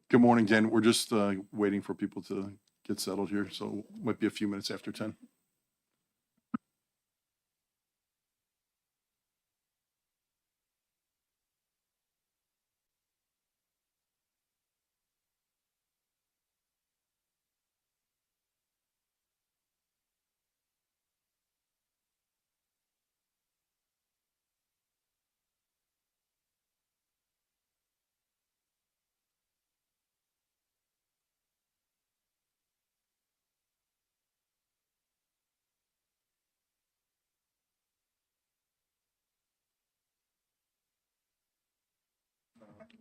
Good morning, Jen. We're just waiting for people to get settled here, so might be a few minutes after 10.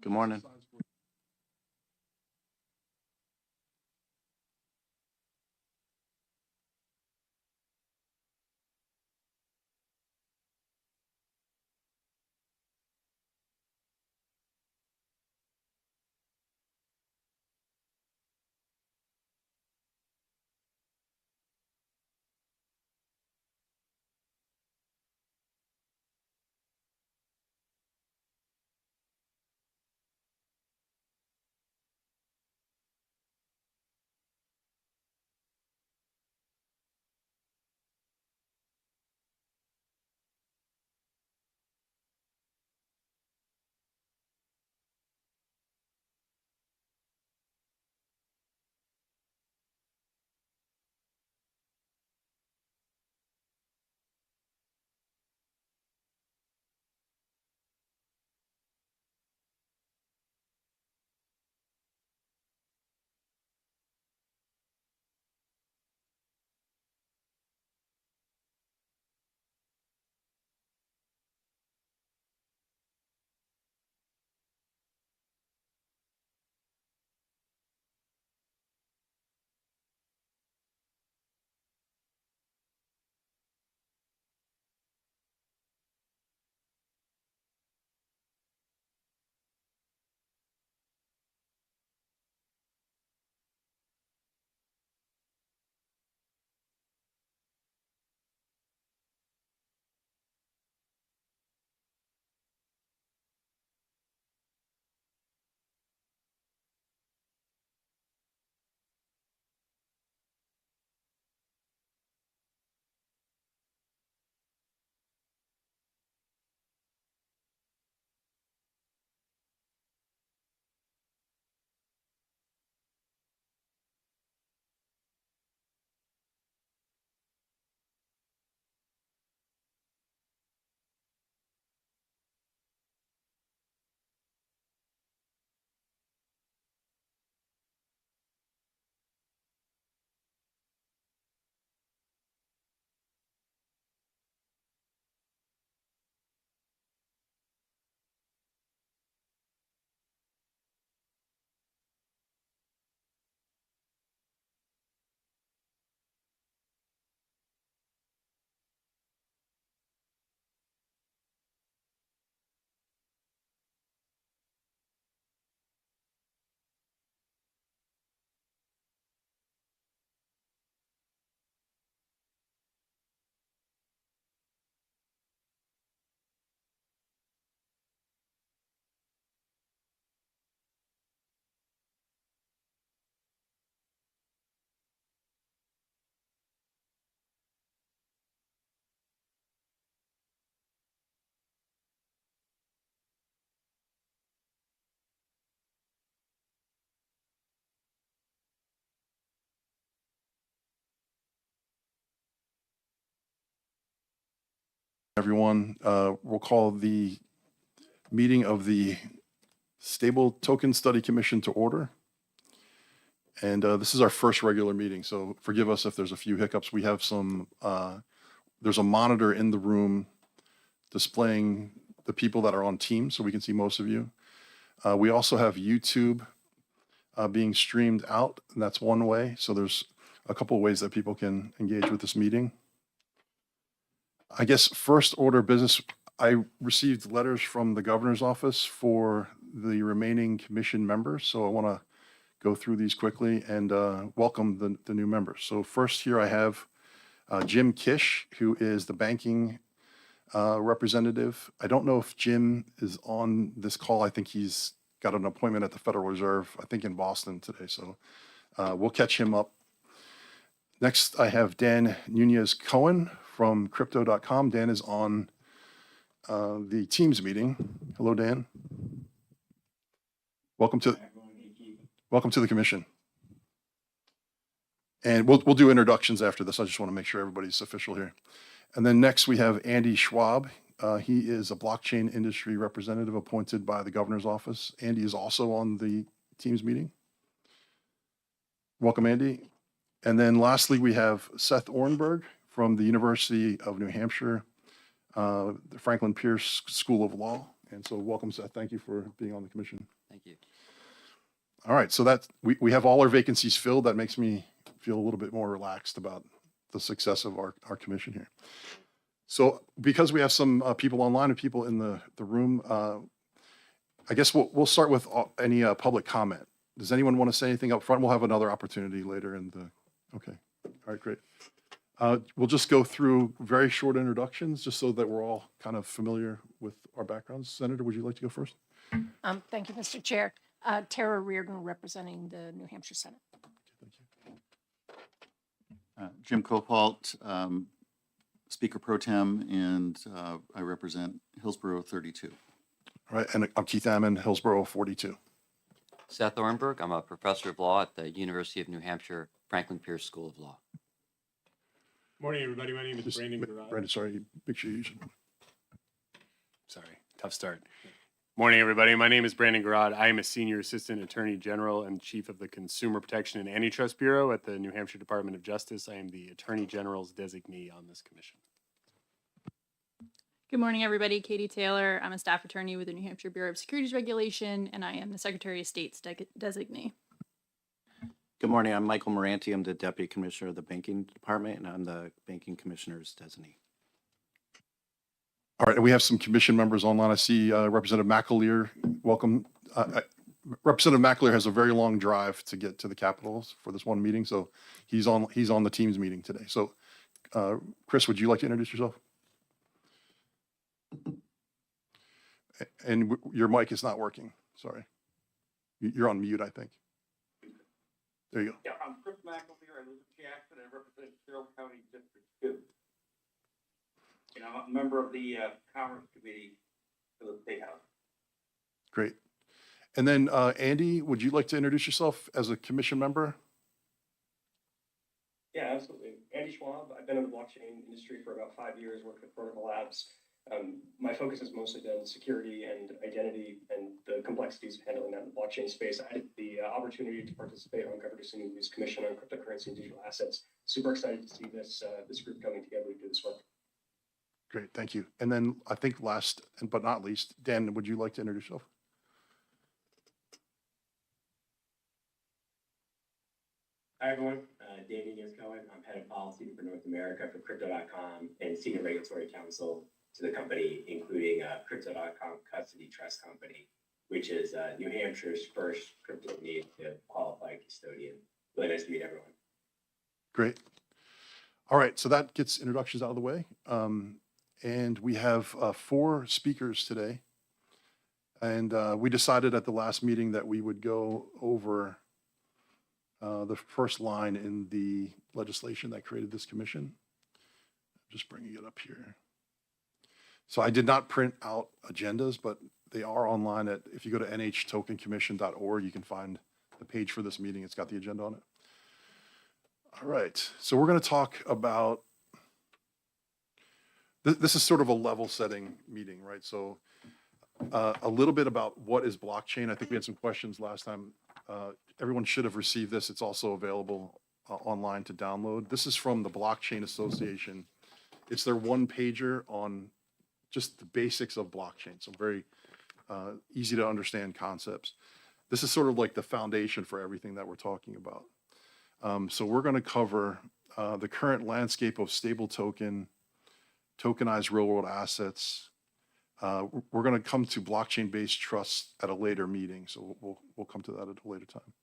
Good morning. Everyone, we'll call the meeting of the Stable Token Study Commission to order. And this is our first regular meeting, so forgive us if there's a few hiccups. We have there's a monitor in the room displaying the people that are on Teams, so we can see most of you. We also have YouTube being streamed out, and that's one way. So there's a couple of ways that people can engage with this meeting. I guess first order of business, I received letters from the governor's office for the remaining commission members. So I want to go through these quickly and welcome the new members. So first here I have Jim Kish, who is the banking representative. I don't know if Jim is on this call. I think he's got an appointment at the Federal Reserve, I think in Boston today. So we'll catch him up. Next, I have Dan Nunez Cohen from crypto.com. Dan is on the Teams meeting. Hello, Dan. Welcome to the commission. And we'll do introductions after this. I just want to make sure everybody's official here. And then next we have Andy Schwab. He is a blockchain industry representative appointed by the governor's office. Andy is also on the Teams meeting. Welcome, Andy. And then lastly, we have Seth Ornberg from the University of New Hampshire, the Franklin Pierce School of Law. And so welcome, Seth. Thank you for being on the commission. Thank you. All right, so we have all our vacancies filled. That makes me feel a little bit more relaxed about the success of our commission here. So because we have some people online and people in the room, I guess we'll start with any public comment. Does anyone want to say anything up front? We'll have another opportunity later in the, okay. All right, great. We'll just go through very short introductions just so that we're all kind of familiar with our backgrounds. Senator, would you like to go first? Thank you, Mr. Chair. Tara Reardon, representing the New Hampshire Senate. Thank you. Jim Copalt, Speaker Pro Tem, and I represent Hillsborough 32. All right, and I'm Keith Ammon, Hillsborough 42. Seth Ornberg. I'm a professor of law at the University of New Hampshire, Franklin Pierce School of Law. Morning, everybody. My name is Just Brandon Garage. Brandon, sorry, make sure you use it. Sorry, tough start. Morning, everybody. My name is Brandon Garad. I am a Senior Assistant Attorney General and Chief of the Consumer Protection and Antitrust Bureau at the New Hampshire Department of Justice. I am the Attorney General's designee on this commission. Good morning, everybody. Katie Taylor. I'm a staff attorney with the New Hampshire Bureau of Securities Regulation, and I am the Secretary of State's designee. Good morning. I'm Michael Moranti. I'm the Deputy Commissioner of the Banking Department, and I'm the Banking Commissioner's designee. All right, and we have some commission members online. I see Representative McAleer. Welcome. Representative McAleer has a very long drive to get to the Capitol for this one meeting, so he's on the Teams meeting today. So, Chris, would you like to introduce yourself? And your mic is not working. Sorry, you're on mute, I think. There you go. Yeah, I'm Chris McAleer. I live in Jackson. I represent Carroll County District 2. And I'm a member of the Commerce Committee for the State House. Great. And then Andy, would you like to introduce yourself as a commission member? Yeah, absolutely. Andy Schwab. I've been in the blockchain industry for about 5 years, worked at Protocol Labs. My focus has mostly been security and identity and the complexities of handling that in the blockchain space. I had the opportunity to participate on Governor Sunnu's Commission on Cryptocurrency and Digital Assets. Super excited to see this group coming together to do this work. Great, thank you. And then I think last but not least, Dan, would you like to introduce yourself? Hi, everyone. David Yascoen. I'm head of policy for North America for Crypto.com and senior regulatory counsel to the company, including Crypto.com Custody Trust Company, which is New Hampshire's first crypto native qualified custodian. Really nice to meet everyone. Great. All right, so that gets introductions out of the way. And we have 4 speakers today. And we decided at the last meeting that we would go over the first line in the legislation that created this commission. Just bringing it up here. So I did not print out agendas, but they are online if you go to nhtokencommission.org, you can find the page for this meeting. It's got the agenda on it. All right, so we're going to talk about, this is sort of a level setting meeting, right? So a little bit about what is blockchain. I think we had some questions last time. Everyone should have received this. It's also available online to download. This is from the Blockchain Association. It's their one pager on just the basics of blockchain. So very easy to understand concepts. This is sort of like the foundation for everything that we're talking about. So we're going to cover the current landscape of stable token, tokenized real world assets. We're going to come to blockchain-based trusts at a later meeting. So we'll come to that at a later time.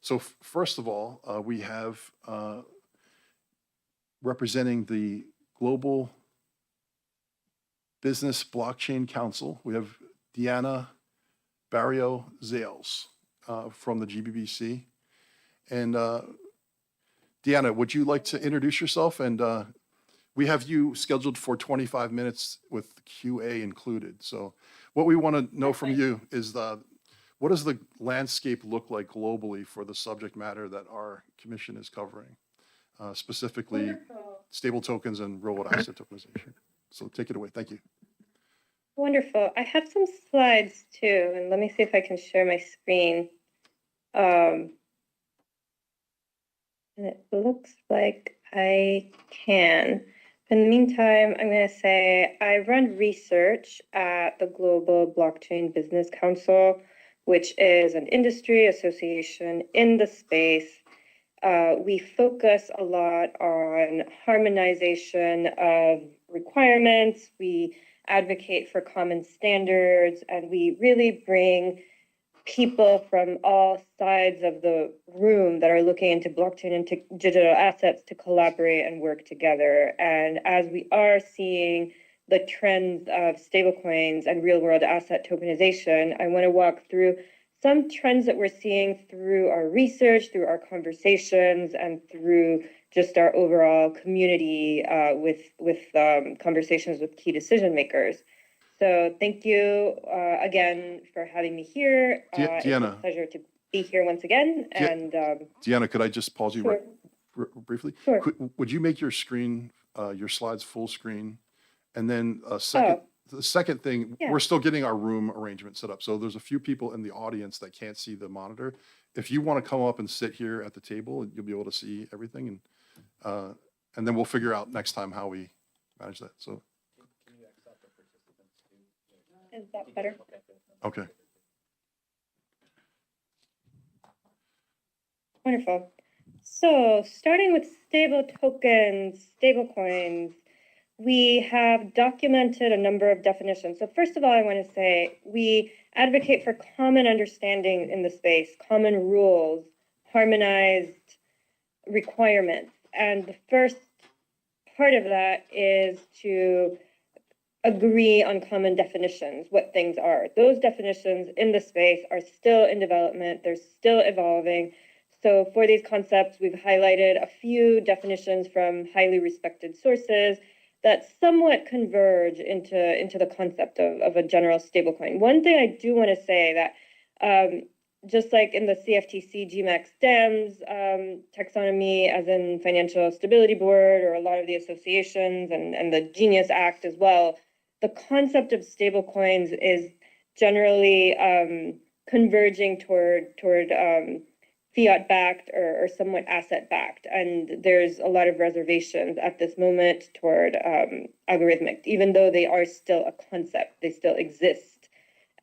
So first of all, we have representing the global Business Blockchain Council. We have Deanna Barrio Zales from the GBBC. And Deanna, would you like to introduce yourself? And we have you scheduled for 25 minutes with QA included. So what we want to know from you is what does the landscape look like globally for the subject matter that our commission is covering? Specifically, stable tokens and real world asset tokenization. So take it away. Thank you. Wonderful. I have some slides too, and let me see if I can share my screen. And it looks like I can. In the meantime, I'm going to say I run research at the Global Blockchain Business Council, which is an industry association in the space. We focus a lot on harmonization of requirements. We advocate for common standards, and we really bring people from all sides of the room that are looking into blockchain and digital assets to collaborate and work together. And as we are seeing the trends of stablecoins and real world asset tokenization, I want to walk through some trends that we're seeing through our research, through our conversations, and through just our overall community with conversations with key decision makers. So thank you again for having me here. It's a Deanna. pleasure to be here once again. And Deanna, could I just pause you sure. briefly? Sure. Would you make your screen, your slides full screen? And then the second thing, Yeah. we're still getting our room arrangement set up. So there's a few people in the audience that can't see the monitor. If you want to come up and sit here at the table, you'll be able to see everything. And then we'll figure out next time how we manage that. So, Is that better? okay. Wonderful. So starting with stable tokens, stable coins, we have documented a number of definitions. So first of all, I want to say we advocate for common understanding in the space, common rules, harmonized requirements. And the first part of that is to agree on common definitions, what things are. Those definitions in the space are still in development, they're still evolving. So for these concepts, we've highlighted a few definitions from highly respected sources that somewhat converge into the concept of a general stablecoin. One thing I do want to say that just like in the CFTC GMAX DAMS taxonomy, as in Financial Stability Board or a lot of the associations and the Genius Act as well, the concept of stablecoins is generally converging toward fiat-backed or somewhat asset-backed. And there's a lot of reservations at this moment toward algorithmic, even though they are still a concept, they still exist.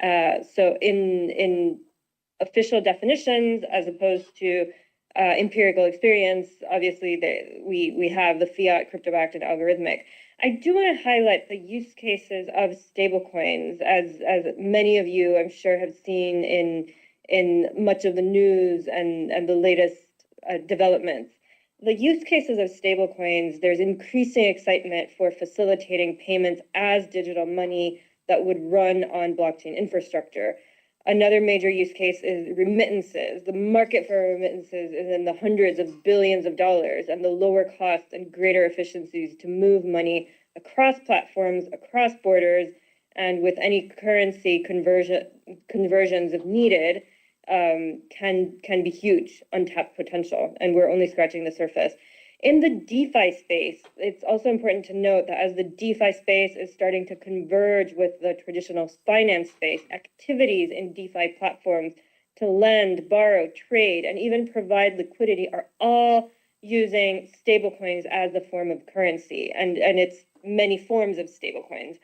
So in official definitions, as opposed to empirical experience, obviously we have the fiat, crypto-backed, and algorithmic. I do want to highlight the use cases of stablecoins, as many of you, I'm sure, have seen in much of the news and the latest developments. The use cases of stablecoins, there's increasing excitement for facilitating payments as digital money that would run on blockchain infrastructure. Another major use case is remittances. The market for remittances is in the hundreds of billions of dollars, and the lower costs and greater efficiencies to move money across platforms, across borders, and with any currency conversions if needed, can be huge, untapped potential, and we're only scratching the surface. In the DeFi space, it's also important to note that as the DeFi space is starting to converge with the traditional finance space, activities in DeFi platforms to lend, borrow, trade, and even provide liquidity are all using stablecoins as a form of currency, and it's many forms of stablecoins.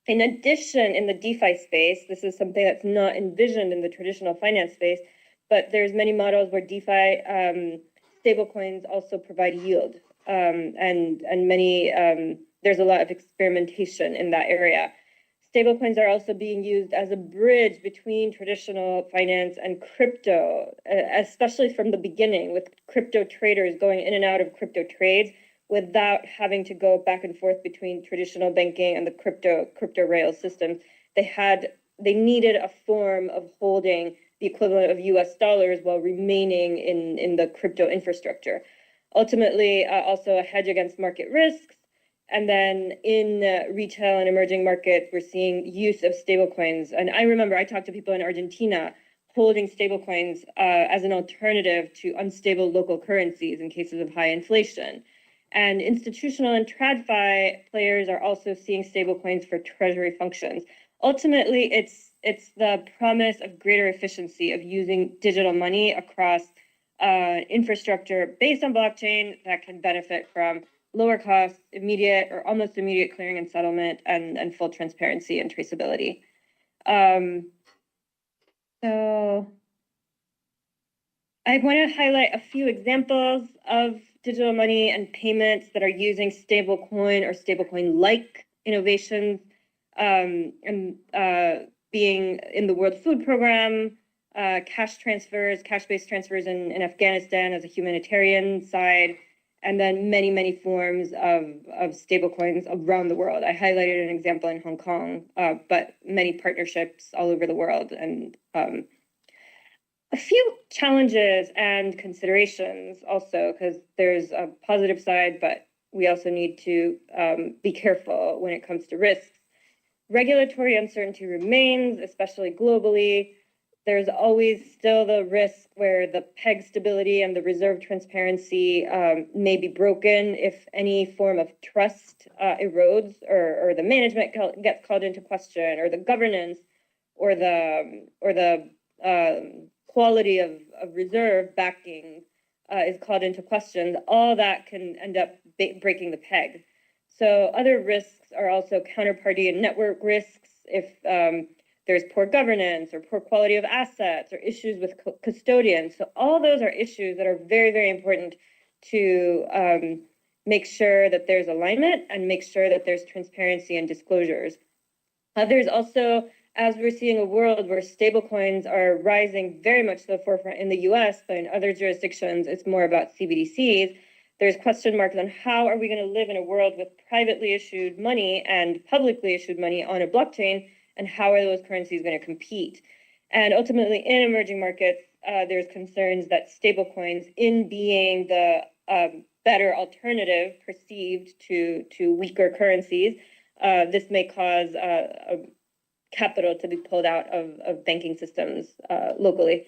In addition, in the DeFi space, this is something that's not envisioned in the traditional finance space, but there's many models where DeFi stablecoins also provide yield, and many there's a lot of experimentation in that area. Stablecoins are also being used as a bridge between traditional finance and crypto, especially from the beginning, with crypto traders going in and out of crypto trades. without having to go back and forth between traditional banking and the crypto rail systems. They needed a form of holding the equivalent of US dollars while remaining in the crypto infrastructure. Ultimately, also a hedge against market risks. And then in retail and emerging markets, we're seeing use of stablecoins. And I remember I talked to people in Argentina holding stablecoins as an alternative to unstable local currencies in cases of high inflation. And institutional and TradFi players are also seeing stablecoins for treasury functions. Ultimately, it's the promise of greater efficiency of using digital money across infrastructure based on blockchain that can benefit from lower costs, immediate or almost immediate clearing and settlement, and full transparency and traceability. So I want to highlight a few examples of digital money and payments that are using stablecoin or stablecoin-like innovations, and being in the World Food Program, cash-based transfers in Afghanistan as a humanitarian side, and then many, many forms of stablecoins around the world. I highlighted an example in Hong Kong, but many partnerships all over the world, and a few challenges and considerations also, because there's a positive side, but we also need to be careful when it comes to risks. Regulatory uncertainty remains, especially globally. There's always still the risk where the peg stability and the reserve transparency may be broken if any form of trust erodes, or the management gets called into question, or the governance, or the quality of reserve backing is called into question. All that can end up breaking the peg. So other risks are also counterparty and network risks if there's poor governance or poor quality of assets or issues with custodians. So all those are issues that are very, very important to make sure that there's alignment and make sure that there's transparency and disclosures. There's also, as we're seeing a world where stablecoins are rising very much to the forefront in the US, but in other jurisdictions, it's more about CBDCs. There's question marks on how are we going to live in a world with privately issued money and publicly issued money on a blockchain, and how are those currencies going to compete? And ultimately, in emerging markets, there's concerns that stablecoins, in being the better alternative perceived to weaker currencies, this may cause capital to be pulled out of banking systems locally.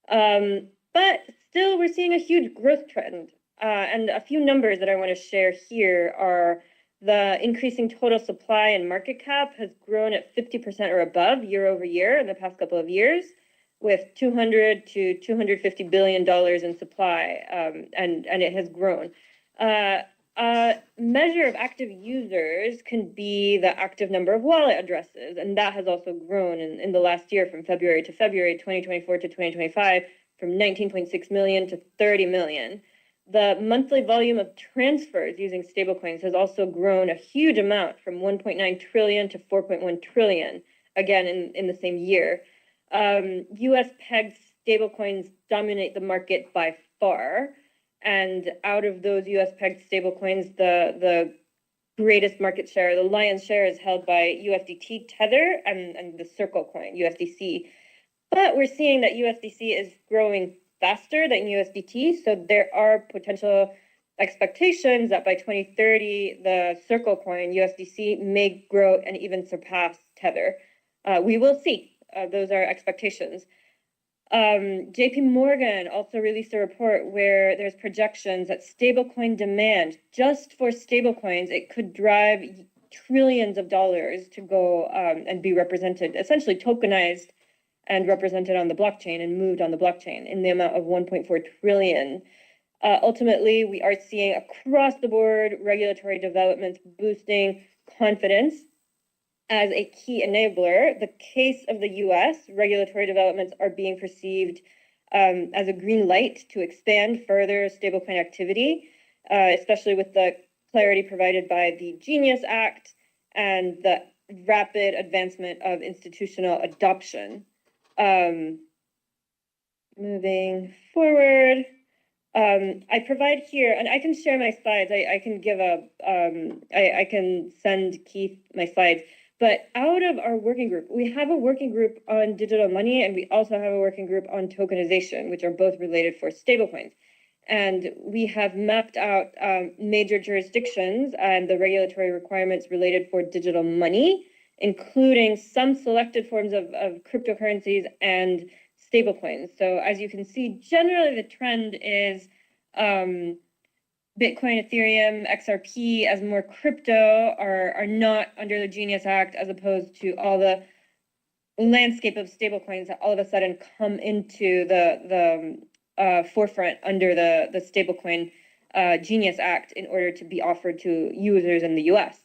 But still, we're seeing a huge growth trend. And a few numbers that I want to share here are the increasing total supply and market cap has grown at 50% or above year over year in the past couple of years, with $200 to $250 billion in supply, and it has grown. A measure of active users can be the active number of wallet addresses, and that has also grown in the last year from February to February 2024 to 2025 from 19.6 million to 30 million. The monthly volume of transfers using stablecoins has also grown a huge amount from 1.9 trillion to 4.1 trillion, again in the same year. US pegged stablecoins dominate the market by far. And out of those US pegged stablecoins, the greatest market share, the lion's share, is held by USDT Tether and the Circle coin, USDC. But we're seeing that USDC is growing faster than USDT. So there are potential expectations that by 2030, the Circle coin, USDC, may grow and even surpass Tether. We will see. Those are expectations. JP Morgan also released a report where there's projections that stablecoin demand, just for stablecoins, it could drive trillions of dollars to go and be represented, essentially tokenized and represented on the blockchain and moved on the blockchain in the amount of 1.4 trillion. Ultimately, we are seeing across the board regulatory developments boosting confidence as a key enabler. The case of the US, regulatory developments are being perceived as a green light to expand further stablecoin activity, especially with the clarity provided by the Genius Act and the rapid advancement of institutional adoption. Moving forward, I provide here, and I can share my slides. I can give a, I can send Keith my slides. But out of our working group, we have a working group on digital money, and we also have a working group on tokenization, which are both related for stablecoins. And we have mapped out major jurisdictions and the regulatory requirements related for digital money, including some selected forms of cryptocurrencies and stablecoins. So as you can see, generally the trend is Bitcoin, Ethereum, XRP as more crypto are not under the Genius Act, as opposed to all the landscape of stablecoins that all of a sudden come into the forefront under the stablecoin Genius Act in order to be offered to users in the US.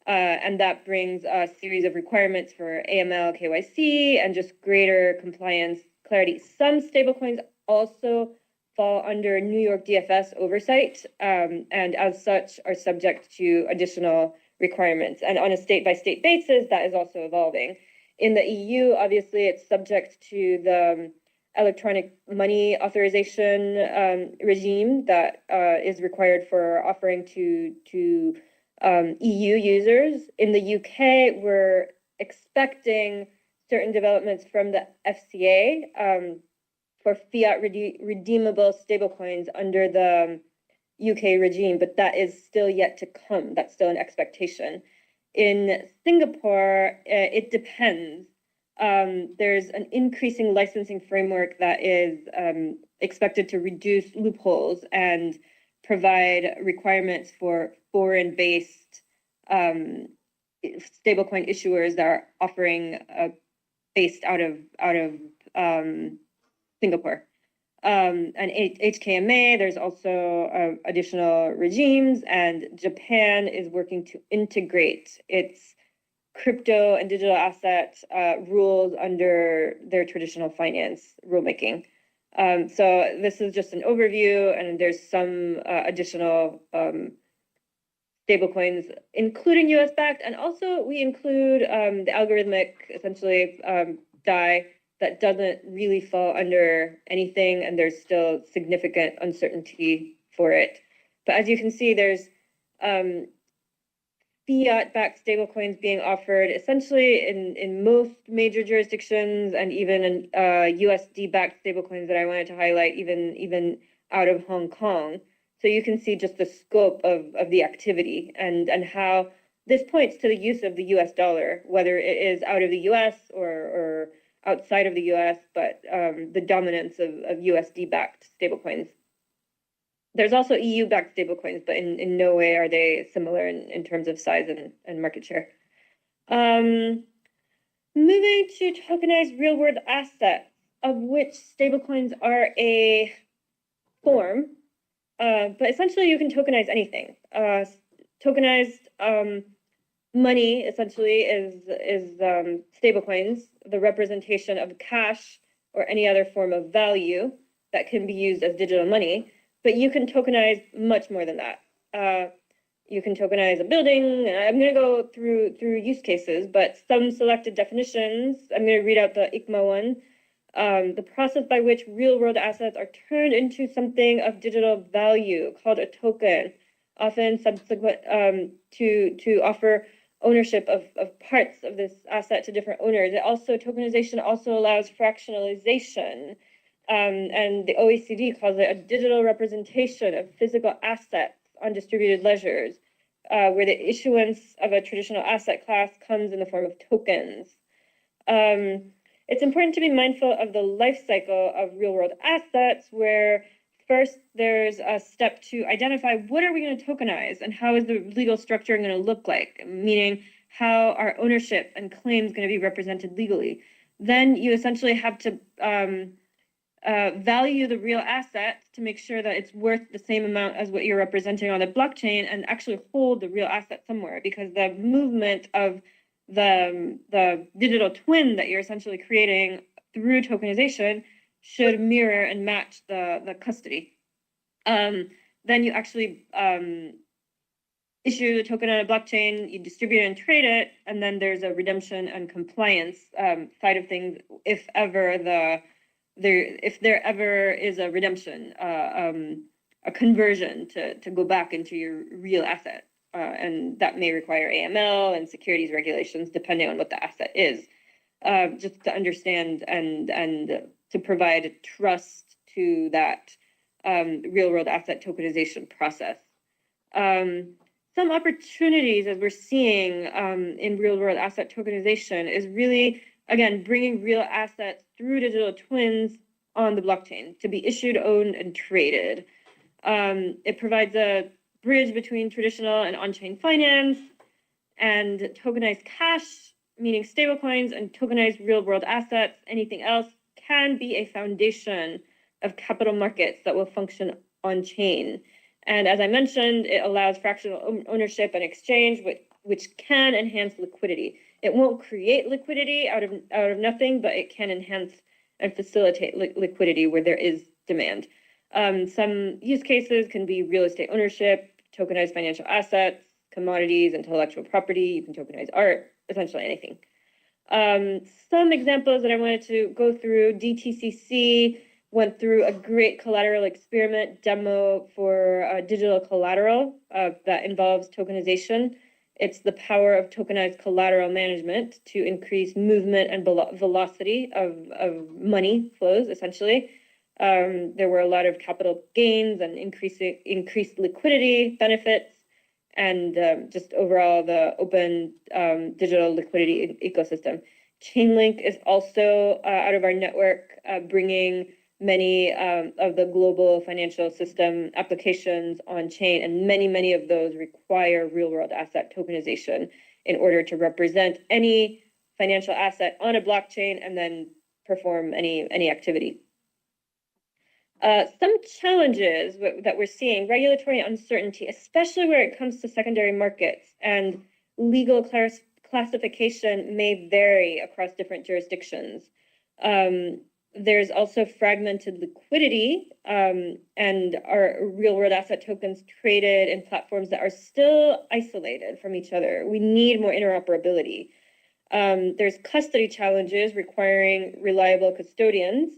And that brings a series of requirements for AML, KYC, and just greater compliance clarity. Some stablecoins also fall under New York DFS oversight, and as such are subject to additional requirements. And on a state-by-state basis, that is also evolving. In the EU, obviously, it's subject to the electronic money authorization regime that is required for offering to EU users. In the UK, we're expecting certain developments from the FCA for fiat redeemable stablecoins under the UK regime, but that is still yet to come. That's still an expectation. In Singapore, it depends. There's an increasing licensing framework that is expected to reduce loopholes and provide requirements for foreign-based stablecoin issuers that are offering based out of Singapore. And HKMA, there's also additional regimes, and Japan is working to integrate its crypto and digital asset rules under their traditional finance rulemaking. So this is just an overview, and there's some additional stablecoins, including US backed, and also we include the algorithmic, essentially, DAI that doesn't really fall under anything, and there's still significant uncertainty for it. But as you can see, there's fiat-backed stablecoins being offered essentially in most major jurisdictions, and even in USD-backed stablecoins that I wanted to highlight, even out of Hong Kong. So you can see just the scope of the activity and how this points to the use of the US dollar, whether it is out of the US or outside of the US, but the dominance of USD-backed stablecoins. There's also EU-backed stablecoins, but in no way are they similar in terms of size and market share. Moving to tokenized real-world assets, of which stablecoins are a form, but essentially you can tokenize anything. Tokenized money essentially is stablecoins, the representation of cash or any other form of value that can be used as digital money. But you can tokenize much more than that. You can tokenize a building. I'm going to go through use cases, but some selected definitions. I'm going to read out the ICMA one. The process by which real-world assets are turned into something of digital value called a token, often subsequent to offer ownership of parts of this asset to different owners. Tokenization also allows fractionalization. And the OECD calls it a digital representation of physical assets on distributed ledgers, where the issuance of a traditional asset class comes in the form of tokens. It's important to be mindful of the life cycle of real-world assets, where first there's a step to identify what are we going to tokenize and how is the legal structure going to look like, meaning how are ownership and claims going to be represented legally. Then you essentially have to value the real asset to make sure that it's worth the same amount as what you're representing on the blockchain, and actually hold the real asset somewhere, because the movement of the digital twin that you're essentially creating through tokenization should mirror and match the custody. Then you actually issue the token on a blockchain, you distribute it and trade it, and then there's a redemption and compliance side of things if there ever is a redemption a conversion to go back into your real asset. And that may require AML and securities regulations, depending on what the asset is. Just to understand and to provide trust to that real world asset tokenization process. Some opportunities that we're seeing in real world asset tokenization is really, again, bringing real assets through digital twins on the blockchain to be issued, owned, and traded. It provides a bridge between traditional and on-chain finance, and tokenized cash, meaning stablecoins, and tokenized real-world assets, anything else, can be a foundation of capital markets that will function on-chain. And as I mentioned, it allows fractional ownership and exchange, which can enhance liquidity. It won't create liquidity out of nothing, but it can enhance and facilitate liquidity where there is demand. Some use cases can be real estate ownership, tokenized financial assets, commodities, intellectual property. You can tokenize art, essentially anything. Some examples that I wanted to go through: DTCC went through a great collateral experiment demo for digital collateral that involves tokenization. It's the power of tokenized collateral management to increase movement and velocity of money flows, essentially. There were a lot of capital gains and increased liquidity benefits, and just overall the open digital liquidity ecosystem. Chainlink is also out of our network, bringing many of the global financial system applications on chain, and many of those require real world asset tokenization in order to represent any financial asset on a blockchain and then perform any activity. Some challenges that we're seeing: regulatory uncertainty, especially where it comes to secondary markets, and legal classification may vary across different jurisdictions. There's also fragmented liquidity, and our real world asset tokens traded in platforms that are still isolated from each other. We need more interoperability. There's custody challenges requiring reliable custodians,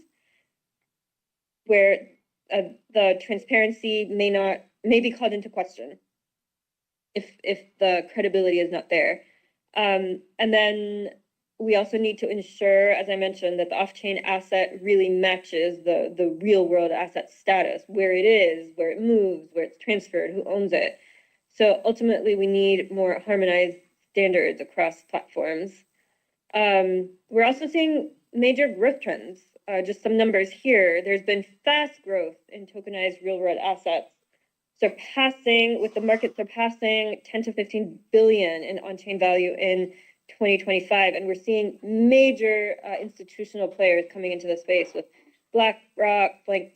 where the transparency may be called into question if the credibility is not there. And then we also need to ensure, as I mentioned, that the off-chain asset really matches the real world asset status, where it is, where it moves, where it's transferred, who owns it. So ultimately, we need more harmonized standards across platforms. We're also seeing major growth trends. Just some numbers here. There's been fast growth in tokenized real world assets, with the market surpassing 10 to 15 billion in on-chain value in 2025. And we're seeing major institutional players coming into the space with BlackRock,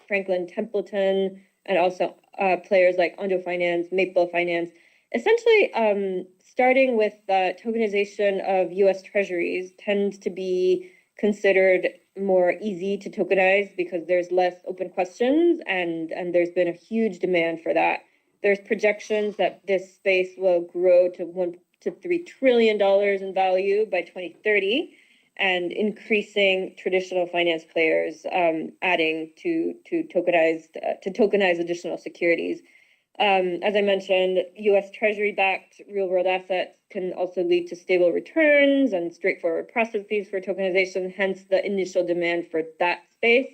Franklin Templeton, and also players like Ondo Finance, Maple Finance. Essentially, starting with tokenization of US treasuries tends to be considered more easy to tokenize because there's less open questions, and there's been a huge demand for that. There's projections that this space will grow to $1 to $3 trillion in value by 2030, and increasing traditional finance players adding to tokenize additional securities. As I mentioned, US Treasury-backed real-world assets can also lead to stable returns and straightforward processes for tokenization, hence the initial demand for that space.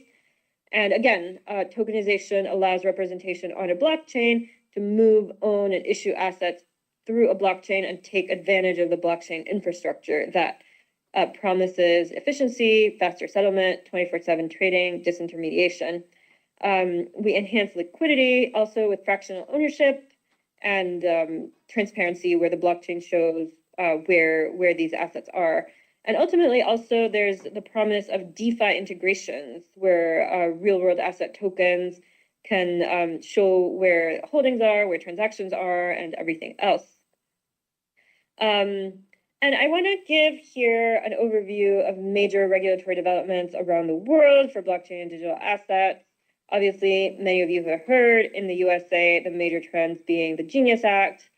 And again, tokenization allows representation on a blockchain to move, own, and issue assets through a blockchain and take advantage of the blockchain infrastructure that promises efficiency, faster settlement, 24/7 trading, disintermediation. We enhance liquidity also with fractional ownership and transparency, where the blockchain shows where these assets are. And ultimately, also, there's the promise of DeFi integrations, where real-world asset tokens can show where holdings are, where transactions are, and everything else. And I want to give here an overview of major regulatory developments around the world for blockchain and digital assets. Obviously, many of you have heard in the USA, the major trends being the Genius Act,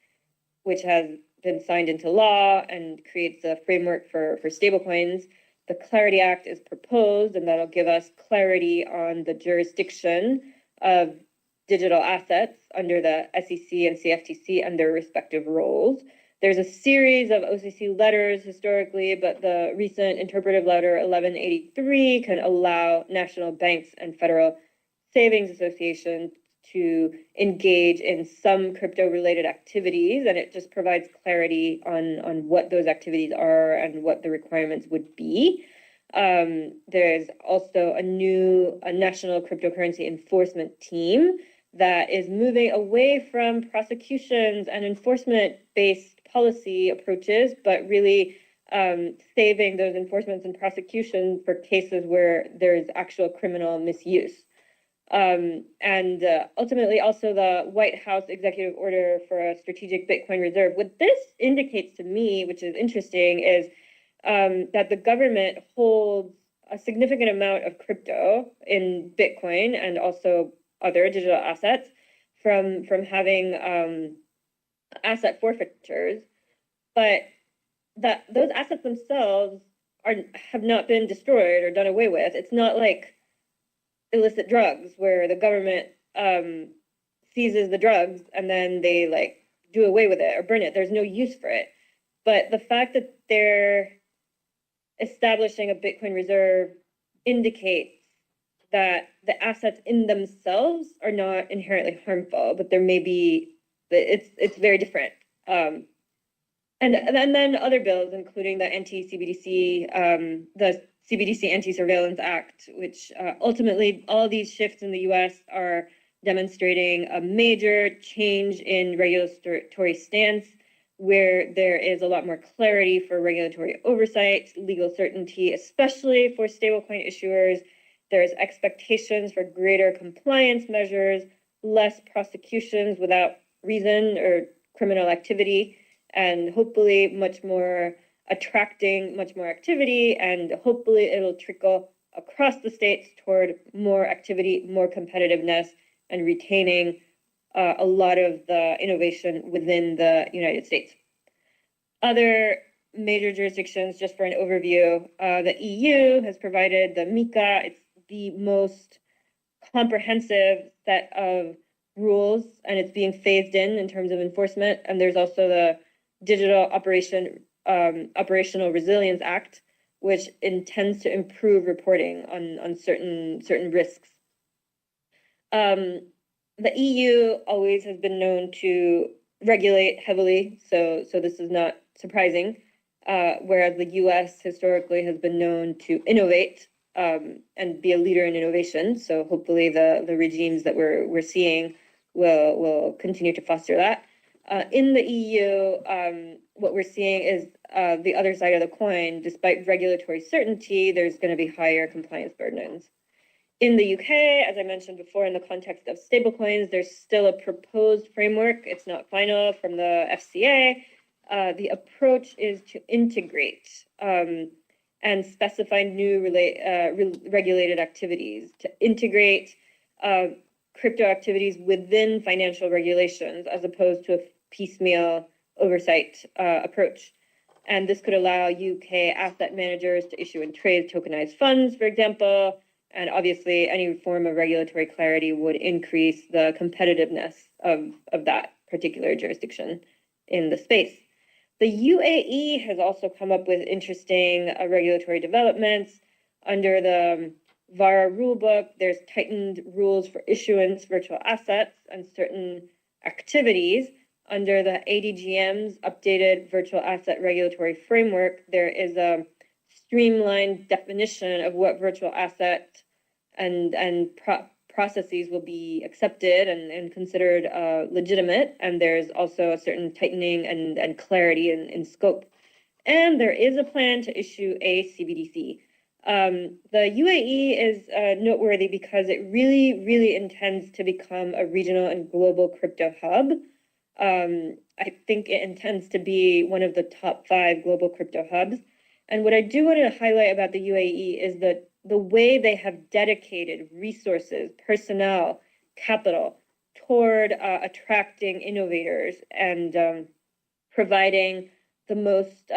which has been signed into law and creates a framework for stablecoins. The Clarity Act is proposed, and that'll give us clarity on the jurisdiction of digital assets under the SEC and CFTC and their respective roles. There's a series of OCC letters historically, but the recent interpretive letter 1183 can allow national banks and federal savings associations to engage in some crypto-related activities, and it just provides clarity on what those activities are and what the requirements would be. There's also a national cryptocurrency enforcement team that is moving away from prosecutions and enforcement-based policy approaches, but really saving those enforcements and prosecutions for cases where there's actual criminal misuse. Ultimately, also the White House executive order for a strategic Bitcoin reserve. What this indicates to me, which is interesting, is that the government holds a significant amount of crypto in Bitcoin and also other digital assets from having asset forfeitures, but that those assets themselves have not been destroyed or done away with. It's not like illicit drugs where the government seizes the drugs and then they like do away with it or burn it. There's no use for it. But the fact that they're establishing a Bitcoin reserve indicates that the assets in themselves are not inherently harmful, but there may be, it's very different. And then other bills, including the anti-CBDC, the CBDC Anti-Surveillance Act, which ultimately all these shifts in the US are demonstrating a major change in regulatory stance, where there is a lot more clarity for regulatory oversight, legal certainty, especially for stablecoin issuers. There's expectations for greater compliance measures, less prosecutions without reason or criminal activity, and hopefully much more attracting much more activity, and hopefully it'll trickle across the states toward more activity, more competitiveness, and retaining a lot of the innovation within the United States. Other major jurisdictions, just for an overview, the EU has provided the MiCA. It's the most comprehensive set of rules, and it's being phased in terms of enforcement. And there's also the Digital Operational Resilience Act, which intends to improve reporting on certain risks. The EU always has been known to regulate heavily, so this is not surprising. Whereas the US historically has been known to innovate and be a leader in innovation. So hopefully the regimes that we're seeing will continue to foster that. In the EU, what we're seeing is the other side of the coin. Despite regulatory certainty, there's going to be higher compliance burdens. In the UK, as I mentioned before, in the context of stablecoins, there's still a proposed framework. It's not final from the FCA. The approach is to integrate and specify new regulated activities, to integrate crypto activities within financial regulations as opposed to a piecemeal oversight approach. And this could allow UK asset managers to issue and trade tokenized funds, for example. And obviously, any form of regulatory clarity would increase the competitiveness of that particular jurisdiction in the space. The UAE has also come up with interesting regulatory developments. Under the VARA rulebook, there's tightened rules for issuance, virtual assets, and certain activities. Under the ADGM's updated virtual asset regulatory framework, there is a streamlined definition of what virtual asset and processes will be accepted and considered legitimate. And there's also a certain tightening and clarity in scope. And there is a plan to issue a CBDC. The UAE is noteworthy because it really intends to become a regional and global crypto hub. I think it intends to be one of the top 5 global crypto hubs. And what I do want to highlight about the UAE is that the way they have dedicated resources, personnel, capital toward attracting innovators and providing the most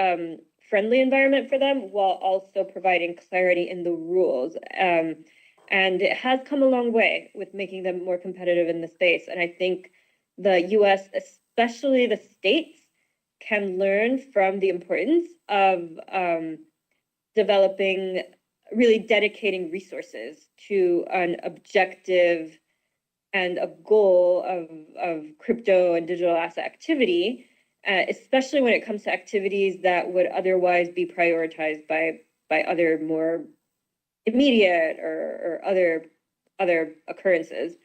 friendly environment for them while also providing clarity in the rules. And And it has come a long way with making them more competitive in the space. And I think the US, especially the states, can learn from the importance of developing, really dedicating resources to an objective and a goal of crypto and digital asset activity, especially when it comes to activities that would otherwise be prioritized by other more immediate or other occurrences.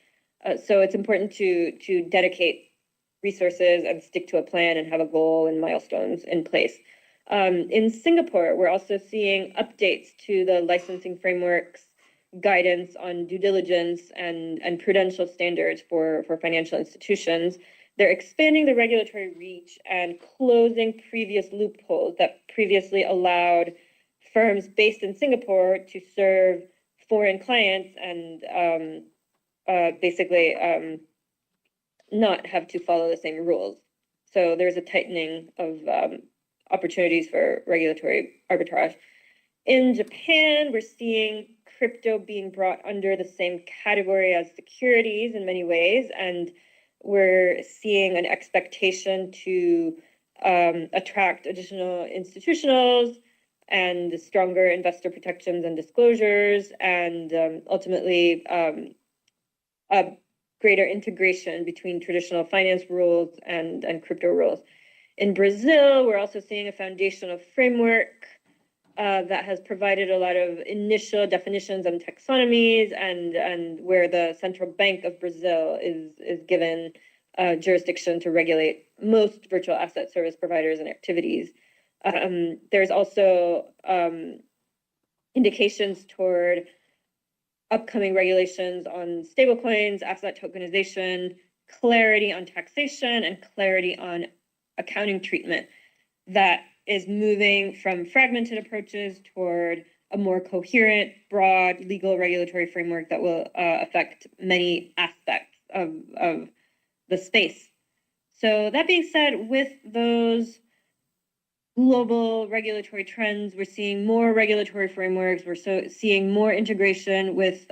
So it's important to dedicate resources and stick to a plan and have a goal and milestones in place. In Singapore, we're also seeing updates to the licensing frameworks, guidance on due diligence and prudential standards for financial institutions. They're expanding the regulatory reach and closing previous loopholes that previously allowed firms based in Singapore to serve foreign clients and basically not have to follow the same rules. So there's a tightening of opportunities for regulatory arbitrage. In Japan, we're seeing crypto being brought under the same category as securities in many ways, and we're seeing an expectation to attract additional institutionals and stronger investor protections and disclosures, and ultimately a greater integration between traditional finance rules and crypto rules. In Brazil, we're also seeing a foundational framework that has provided a lot of initial definitions and taxonomies, and where the Central Bank of Brazil is given jurisdiction to regulate most virtual asset service providers and activities. There's also indications toward upcoming regulations on stablecoins, asset tokenization, clarity on taxation, and clarity on accounting treatment that is moving from fragmented approaches toward a more coherent, broad legal regulatory framework that will affect many aspects of the space. So that being said, with those global regulatory trends, we're seeing more regulatory frameworks, we're seeing more integration with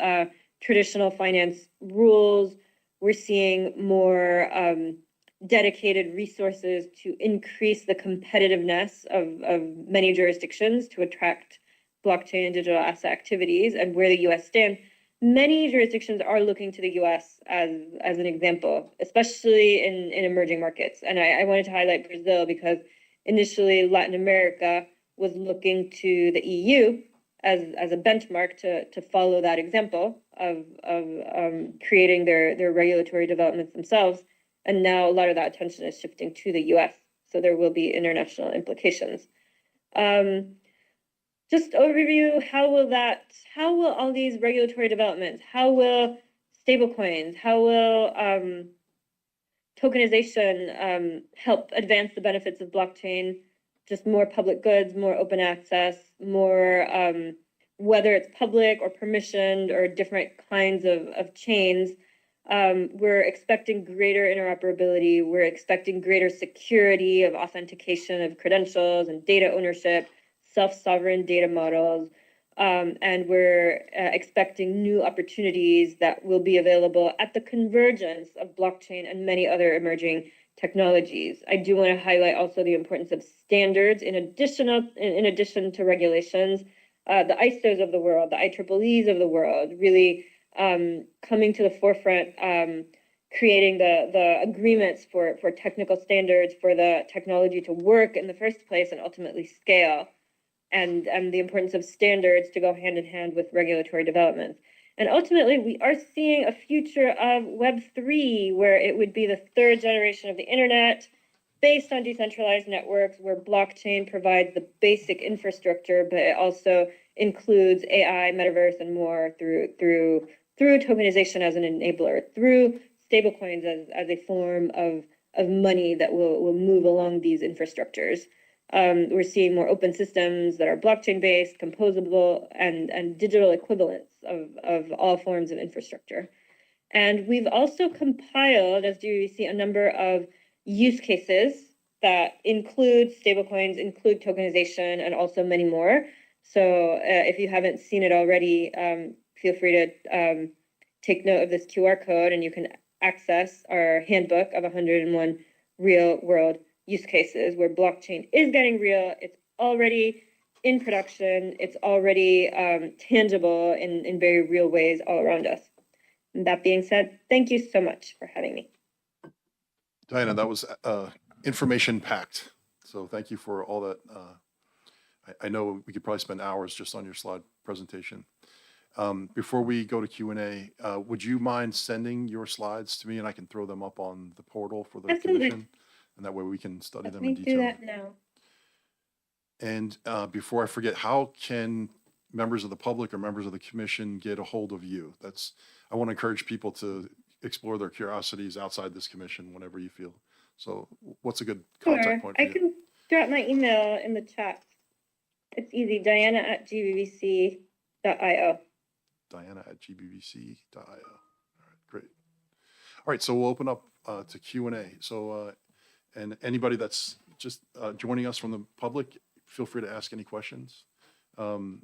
traditional finance rules, we're seeing more dedicated resources to increase the competitiveness of many jurisdictions to attract blockchain and digital asset activities. And where the US stands, many jurisdictions are looking to the US as an example, especially in emerging markets. And I wanted to highlight Brazil because initially Latin America was looking to the EU as a benchmark to follow that example of creating their regulatory developments themselves. And now a lot of that attention is shifting to the US. So there will be international implications. Just overview, how will all these regulatory developments, how will stablecoins, how will tokenization help advance the benefits of blockchain, just more public goods, more open access, more, whether it's public or permissioned or different kinds of chains. We're expecting greater interoperability. We're expecting greater security of authentication of credentials and data ownership, self-sovereign data models. And we're expecting new opportunities that will be available at the convergence of blockchain and many other emerging technologies. I do want to highlight also the importance of standards in addition to regulations. The ISOs of the world, the IEEEs of the world, really coming to the forefront, creating the agreements for technical standards for the technology to work in the first place and ultimately scale, and the importance of standards to go hand in hand with regulatory developments. And ultimately, we are seeing a future of Web3, where it would be the third generation of the internet based on decentralized networks, where blockchain provides the basic infrastructure, but it also includes AI, metaverse, and more through tokenization as an enabler, through stablecoins as a form of money that will move along these infrastructures. We're seeing more open systems that are blockchain-based, composable, and digital equivalents of all forms of infrastructure. And we've also compiled, as you see, a number of use cases that include stablecoins, include tokenization, and also many more. So if you haven't seen it already, feel free to take note of this QR code and you can access our handbook of 101 real world use cases where blockchain is getting real. It's already in production. It's already tangible in very real ways all around us. And that being said, thank you so much for having me. Diana, that was information packed. So thank you for all that. I know we could probably spend hours just on your slide presentation. Before we go to Q&A, would you mind sending your slides to me and I can throw them up on the portal for the Absolutely. commission? And that way we can study Let them in me do detail. that now. And before I forget, how can members of the public or members of the commission get a hold of you? I want to encourage people to explore their curiosities outside this commission whenever you feel. So what's a good Sure, contact point for I you? can drop my email in the chat. It's easy, diana@gbvc.io. Diana@gbvc.io. All right, great. All right, so we'll open up to Q&A. So, and anybody that's just joining us from the public, feel free to ask any questions. So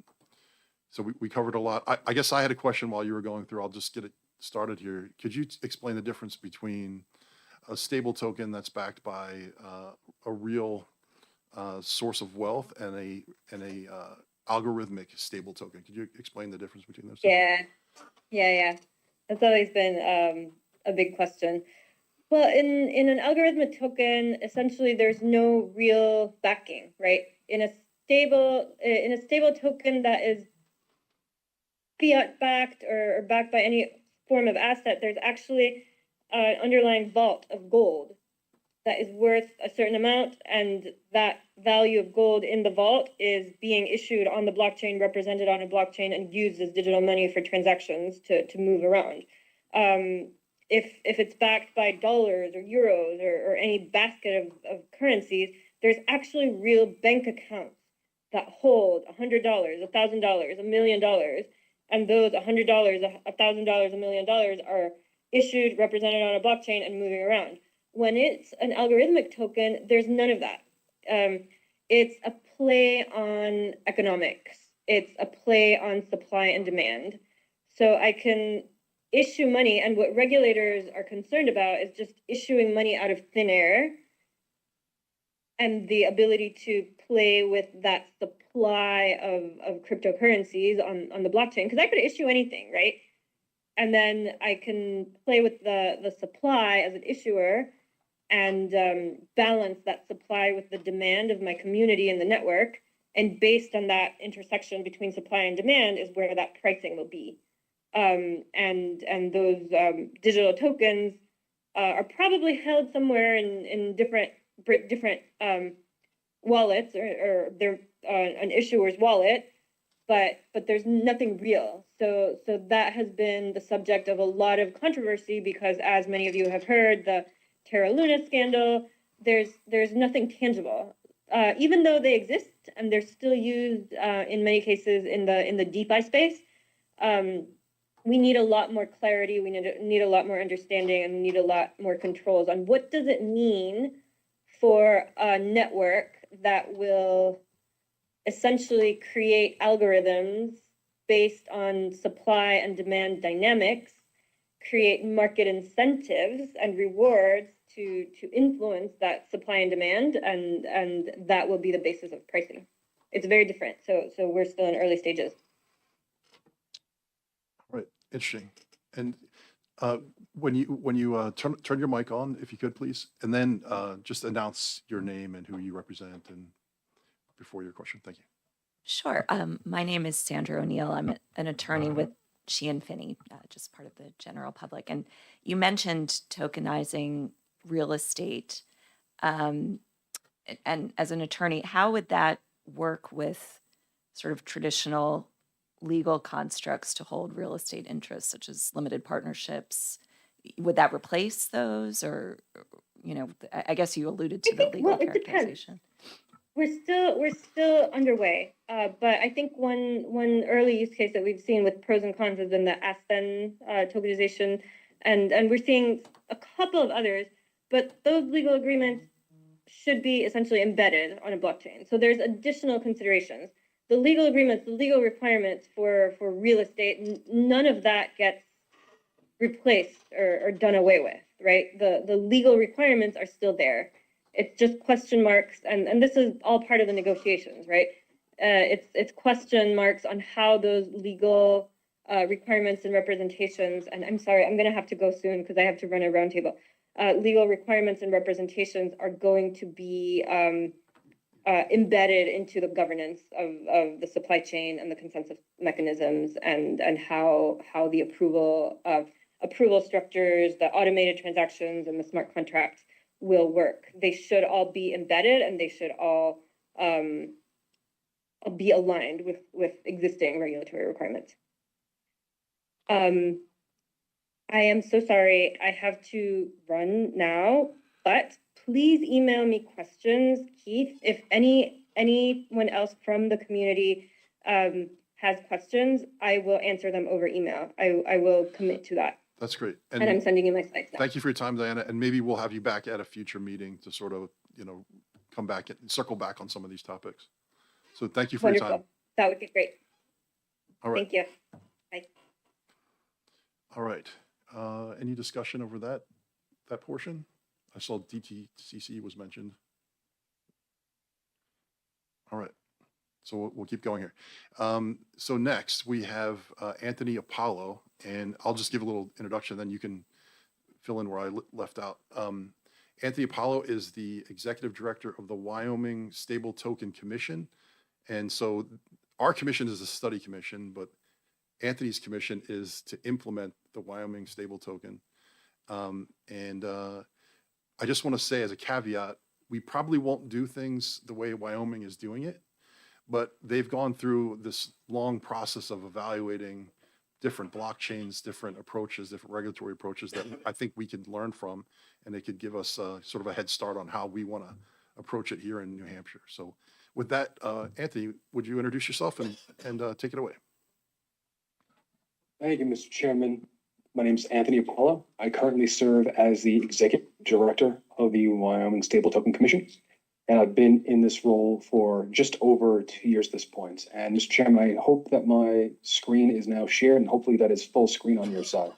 we covered a lot. I guess I had a question while you were going through. I'll just get it started here. Could you explain the difference between a stable token that's backed by a real source of wealth and a algorithmic stable token? Could you explain the difference between those two? Yeah. That's always been a big question. Well, in an algorithmic token, essentially there's no real backing, right? In a stable token that is fiat backed or backed by any form of asset, there's actually an underlying vault of gold that is worth a certain amount, and that value of gold in the vault is being issued on the blockchain, represented on a blockchain, and used as digital money for transactions to move around. If it's backed by dollars or euros or any basket of currencies, there's actually real bank accounts that hold $100, $1,000, $1 million, and those $100, $1,000, $1 million are issued, represented on a blockchain, and moving around. When it's an algorithmic token, there's none of that. It's a play on economics. It's a play on supply and demand. So I can issue money, and what regulators are concerned about is just issuing money out of thin air and the ability to play with that supply of cryptocurrencies on the blockchain. Because I could issue anything, right? And then I can play with the supply as an issuer and balance that supply with the demand of my community and the network. And based on that intersection between supply and demand is where that pricing will be. And those digital tokens are probably held somewhere in different wallets or they're an issuer's wallet, but there's nothing real. So that has been the subject of a lot of controversy because, as many of you have heard, the Terra Luna scandal, there's nothing tangible. Even though they exist and they're still used in many cases in the DeFi space, we need a lot more clarity, we need a lot more understanding, and we need a lot more controls on what does it mean for a network that will essentially create algorithms based on supply and demand dynamics, create market incentives and rewards to influence that supply and demand, and that will be the basis of pricing. It's very different. So we're still in early stages. Right, interesting. And when you turn your mic on, if you could, please, and then just announce your name and who you represent and before your question. Thank you. Sure. My name is Sandra O'Neill. I'm an attorney with Sheehan Finney, just part of the general public. And you mentioned tokenizing real estate. And as an attorney, how would that work with sort of traditional legal constructs to hold real estate interests, such as limited partnerships? Would that replace those, or, you know, I guess you alluded to the legal characterization. We're still underway, but I think one early use case that we've seen with pros and cons has been the Aspen tokenization, and we're seeing a couple of others, but those legal agreements should be essentially embedded on a blockchain. So there's additional considerations. the legal agreements, the legal requirements for real estate, none of that gets replaced or done away with, right? The legal requirements are still there. It's just question marks, and this is all part of the negotiations, right? It's question marks on how those legal requirements and representations, and I'm sorry, I'm gonna have to go soon because I have to run a roundtable. Legal requirements and representations are going to be embedded into the governance of the supply chain and the consensus mechanisms and how the approval structures, the automated transactions and the smart contracts will work. They should all be embedded and they should all be aligned with existing regulatory requirements. I am so sorry, I have to run now, but please email me questions, Keith. If anyone else from the community has questions, I will answer them over email. I will commit to that. That's great. And I'm sending you my slides now. Thank you for your time, Diana, and maybe we'll have you back at a future meeting to sort of, come back and circle back on some of these topics. So thank you for your time. Wonderful. That would be great. All right. Thank you. Bye. All right. Any discussion over that portion? I saw DTCC was mentioned. All right. So we'll keep going here. So next we have Anthony Apollo, and I'll just give a little introduction, then you can fill in where I left out. Anthony Apollo is the executive director of the Wyoming Stable Token Commission. And so our commission is a study commission, but Anthony's commission is to implement the Wyoming Stable Token. I just want to say as a caveat, we probably won't do things the way Wyoming is doing it, but they've gone through this long process of evaluating different blockchains, different approaches, different regulatory approaches that I think we could learn from, and they could give us sort of a head start on how we want to approach it here in New Hampshire. So with that, Anthony, would you introduce yourself and take it away? Thank you, Mr. Chairman. My name is Anthony Apollo. I currently serve as the Executive Director of the Wyoming Stable Token Commission, and I've been in this role for just over 2 years at this point. And Mr. Chairman, I hope that my screen is now shared, and hopefully that is full screen on your side.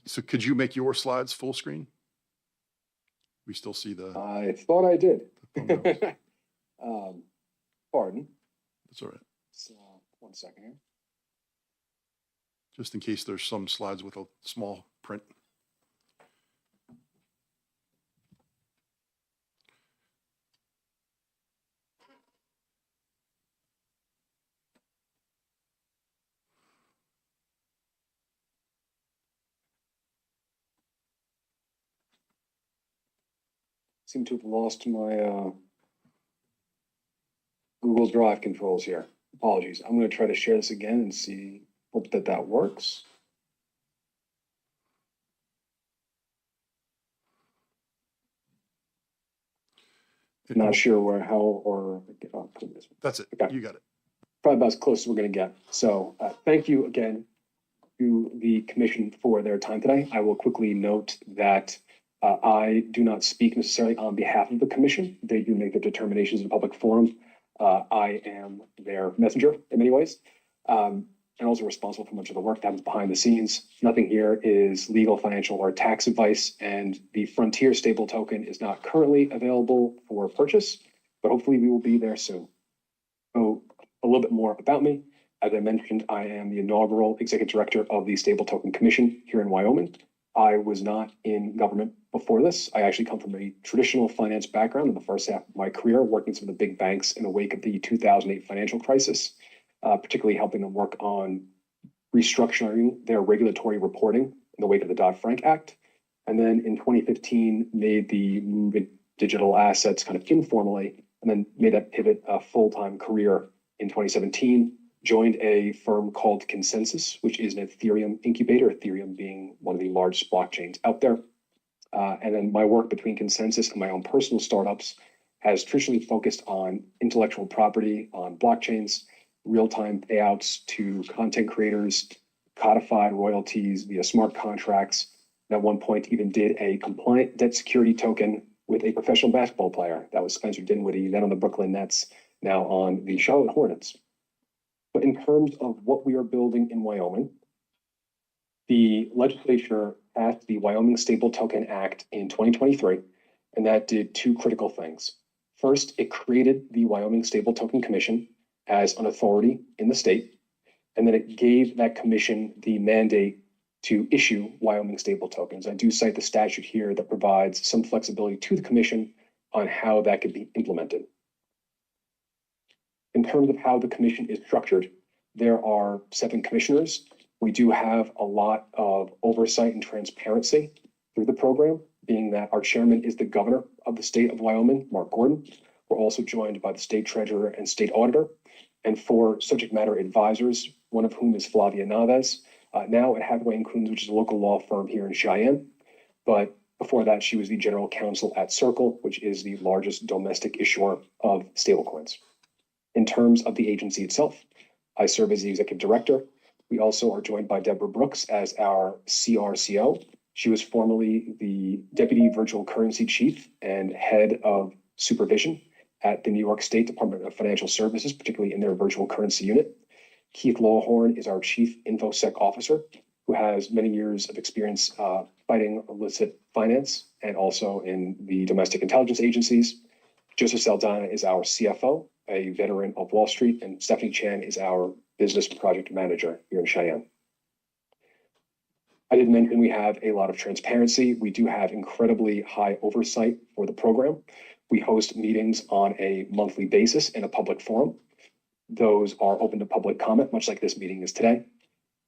So could you make your slides full screen? We still see the I thought I did. thumbnails. Pardon. That's all right. So, 1 second here. Just in case there's some slides with a small print. Seem to have lost my Google Drive controls here. Apologies. I'm going to try to share this again and see. Hope that works. Not sure how or I'll put this. That's it. Okay. You got it. Probably about as close as we're going to get. So thank you again to the commission for their time today. I will quickly note that I do not speak necessarily on behalf of the commission. They do make their determinations in a public forum. I am their messenger in many ways, and also responsible for much of the work that happens behind the scenes. Nothing here is legal, financial, or tax advice, and the Frontier Stable Token is not currently available for purchase, but hopefully we will be there soon. So a little bit more about me. As I mentioned, I am the inaugural executive director of the Stable Token Commission here in Wyoming. I was not in government before this. I actually come from a traditional finance background in the first half of my career, working some of the big banks in the wake of the 2008 financial crisis, particularly helping them work on restructuring their regulatory reporting in the wake of the Dodd-Frank Act. And then in 2015, made the move in digital assets kind of informally, and then made that pivot a full-time career in 2017. Joined a firm called Consensus, which is an Ethereum incubator, Ethereum being one of the largest blockchains out there. And then my work between Consensus and my own personal startups has traditionally focused on intellectual property, on blockchains, real-time payouts to content creators, codified royalties via smart contracts. And at one point even did a compliant debt security token with a professional basketball player. That was Spencer Dinwiddie, then on the Brooklyn Nets, now on the Charlotte Hornets. But in terms of what we are building in Wyoming, the legislature passed the Wyoming Stable Token Act in 2023, and that did two critical things. First, it created the Wyoming Stable Token Commission as an authority in the state, and then it gave that commission the mandate to issue Wyoming stable tokens. I do cite the statute here that provides some flexibility to the commission on how that could be implemented. In terms of how the commission is structured, there are 7 commissioners. We do have a lot of oversight and transparency through the program, being that our chairman is the governor of the state of Wyoming, Mark Gordon. We're also joined by the state treasurer and state auditor, and 4 subject matter advisors, one of whom is Flavia Naves, now at Hathaway & Coons, which is a local law firm here in Cheyenne. But before that, she was the general counsel at Circle, which is the largest domestic issuer of stablecoins. In terms of the agency itself, I serve as the executive director. We also are joined by Deborah Brooks as our CRCO. She was formerly the deputy virtual currency chief and head of supervision at the New York State Department of Financial Services, particularly in their virtual currency unit. Keith Lawhorn is our chief InfoSec officer, who has many years of experience fighting illicit finance and also in the domestic intelligence agencies. Joseph Saldana is our CFO, a veteran of Wall Street, and Stephanie Chan is our business project manager here in Cheyenne. I did mention we have a lot of transparency. We do have incredibly high oversight for the program. We host meetings on a monthly basis in a public forum. Those are open to public comment, much like this meeting is today.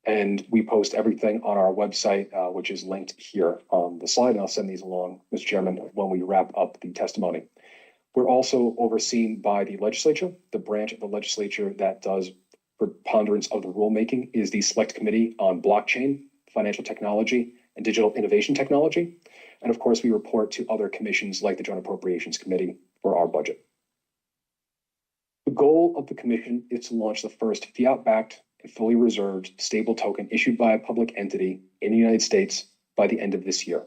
And we post everything on our website, which is linked here on the slide. And I'll send these along, Mr. Chairman, when we wrap up the testimony. We're also overseen by the legislature. The branch of the legislature that does preponderance of the rulemaking is the Select Committee on Blockchain, Financial Technology, and Digital Innovation Technology. And of course, we report to other commissions like the Joint Appropriations Committee for our budget. The goal of the commission is to launch the first fiat-backed and fully reserved stable token issued by a public entity in the United States by the end of this year.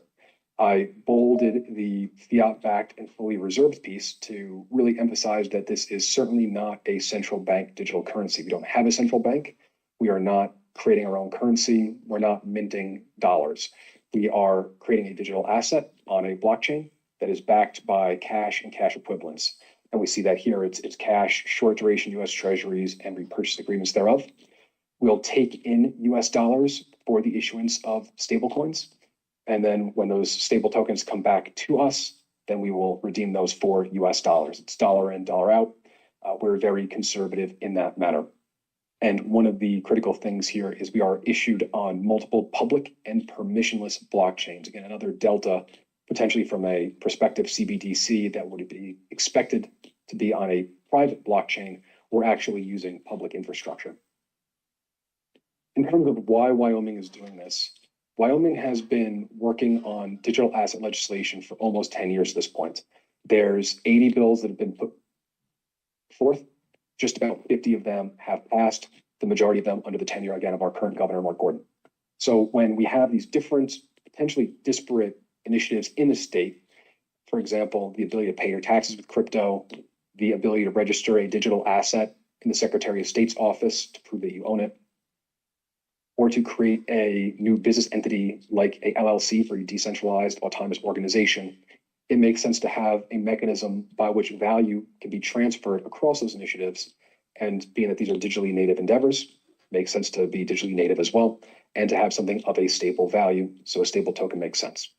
I bolded the fiat-backed and fully reserved piece to really emphasize that this is certainly not a central bank digital currency. We don't have a central bank. We are not creating our own currency. We're not minting dollars. We are creating a digital asset on a blockchain that is backed by cash and cash equivalents. And we see that here, it's cash, short duration US treasuries, and repurchase agreements thereof. We'll take in US dollars for the issuance of stablecoins. And then when those stable tokens come back to us, then we will redeem those for US dollars. It's dollar in, dollar out. We're very conservative in that matter. And one of the critical things here is we are issued on multiple public and permissionless blockchains. Again, another delta potentially from a prospective CBDC that would be expected to be on a private blockchain. We're actually using public infrastructure. In terms of why Wyoming is doing this, Wyoming has been working on digital asset legislation for almost 10 years at this point. There's 80 bills that have been put forth. Just about 50 of them have passed, the majority of them under the tenure, again, of our current governor, Mark Gordon. So when we have these different, potentially disparate initiatives in the state, for example, the ability to pay your taxes with crypto, the ability to register a digital asset in the Secretary of State's office to prove that you own it, or to create a new business entity like a LLC for a decentralized autonomous organization, it makes sense to have a mechanism by which value can be transferred across those initiatives. And being that these are digitally native endeavors, makes sense to be digitally native as well, and to have something of a stable value. So a stable token makes sense.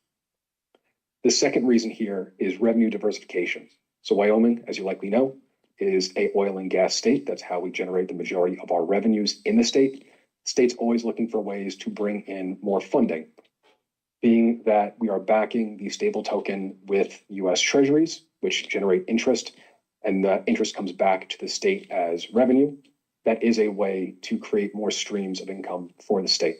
The second reason here is revenue diversification. So Wyoming, as you likely know, is a oil and gas state. That's how we generate the majority of our revenues in the state. The state's always looking for ways to bring in more funding. Being that we are backing the stable token with US treasuries, which generate interest, and the interest comes back to the state as revenue, that is a way to create more streams of income for the state.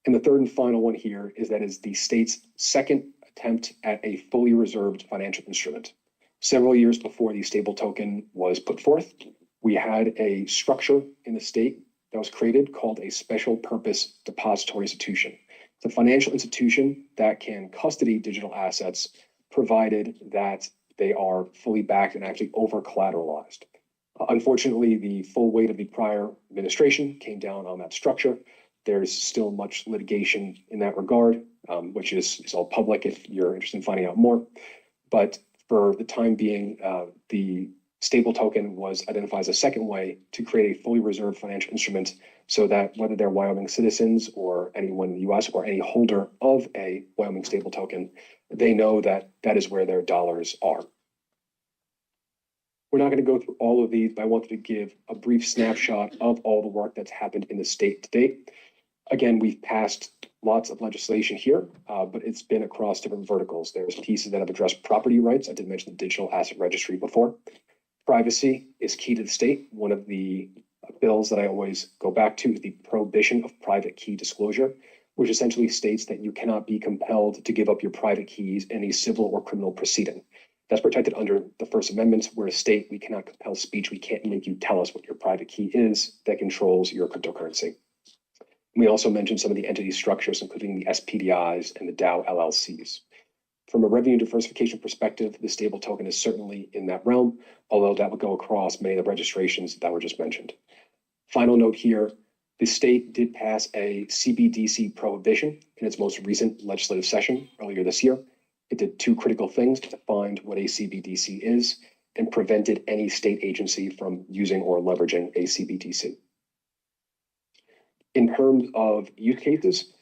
And the third and final one here is that is the state's second attempt at a fully reserved financial instrument. Several years before the stable token was put forth, we had a structure in the state that was created called a special purpose depository institution. It's a financial institution that can custody digital assets provided that they are fully backed and actually over collateralized. Unfortunately, the full weight of the prior administration came down on that structure. There's still much litigation in that regard, which is all public if you're interested in finding out more. But for the time being, the stable token was identified as a second way to create a fully reserved financial instrument so that whether they're Wyoming citizens or anyone in the US or any holder of a Wyoming stable token, they know that that is where their dollars are. We're not going to go through all of these, but I wanted to give a brief snapshot of all the work that's happened in the state to date. Again, we've passed lots of legislation here, but it's been across different verticals. There's pieces that have addressed property rights. I did mention the digital asset registry before. Privacy is key to the state. One of the bills that I always go back to is the prohibition of private key disclosure, which essentially states that you cannot be compelled to give up your private keys in a civil or criminal proceeding. That's protected under the First Amendment. We're a state, we cannot compel speech. We can't make you tell us what your private key is that controls your cryptocurrency. We also mentioned some of the entity structures, including the SPDIs and the DAO LLCs. From a revenue diversification perspective, the stable token is certainly in that realm, although that would go across many of the registrations that were just mentioned. Final note here, the state did pass a CBDC prohibition in its most recent legislative session earlier this year. It did two critical things to define what a CBDC is and prevented any state agency from using or leveraging a CBDC. In terms of use cases,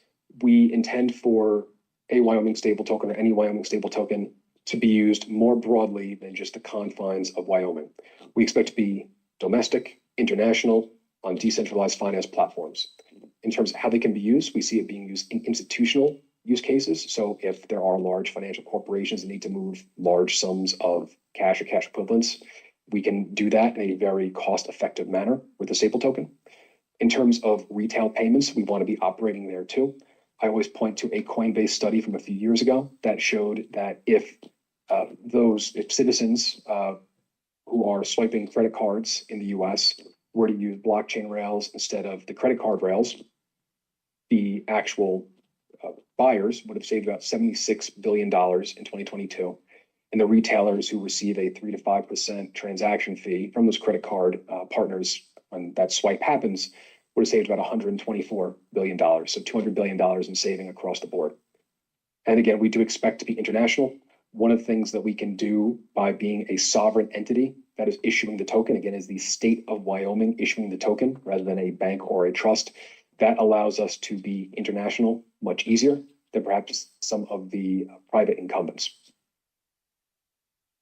we intend for a Wyoming stable token or any Wyoming stable token to be used more broadly than just the confines of Wyoming. We expect to be domestic, international, on decentralized finance platforms. In terms of how they can be used, we see it being used in institutional use cases. So if there are large financial corporations that need to move large sums of cash or cash equivalents, we can do that in a very cost-effective manner with the stable token. In terms of retail payments, we want to be operating there too. I always point to a Coinbase study from a few years ago that showed that if citizens who are swiping credit cards in the US were to use blockchain rails instead of the credit card rails, the actual buyers would have saved about $76 billion in 2022. And the retailers who receive a 3 to 5% transaction fee from those credit card partners when that swipe happens would have saved about $124 billion. So $200 billion in saving across the board. And again, we do expect to be international. One of the things that we can do by being a sovereign entity that is issuing the token, again, is the state of Wyoming issuing the token rather than a bank or a trust. That allows us to be international much easier than perhaps some of the private incumbents.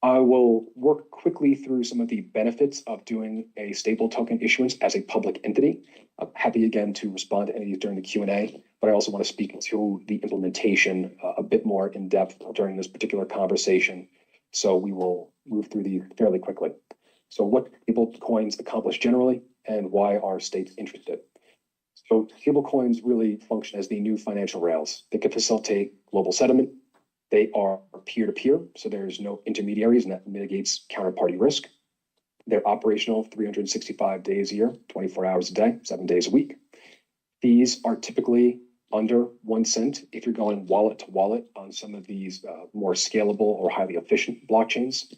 I will work quickly through some of the benefits of doing a stable token issuance as a public entity. I'm happy again to respond to any during the Q&A, but I also want to speak to the implementation a bit more in depth during this particular conversation. So we will move through these fairly quickly. So what stable coins accomplish generally and why are states interested? So stable coins really function as the new financial rails. They can facilitate global settlement. They are peer-to-peer, so there's no intermediaries, and that mitigates counterparty risk. They're operational 365 days a year, 24 hours a day, 7 days a week. Fees are typically under 1 cent if you're going wallet to wallet on some of these more scalable or highly efficient blockchains.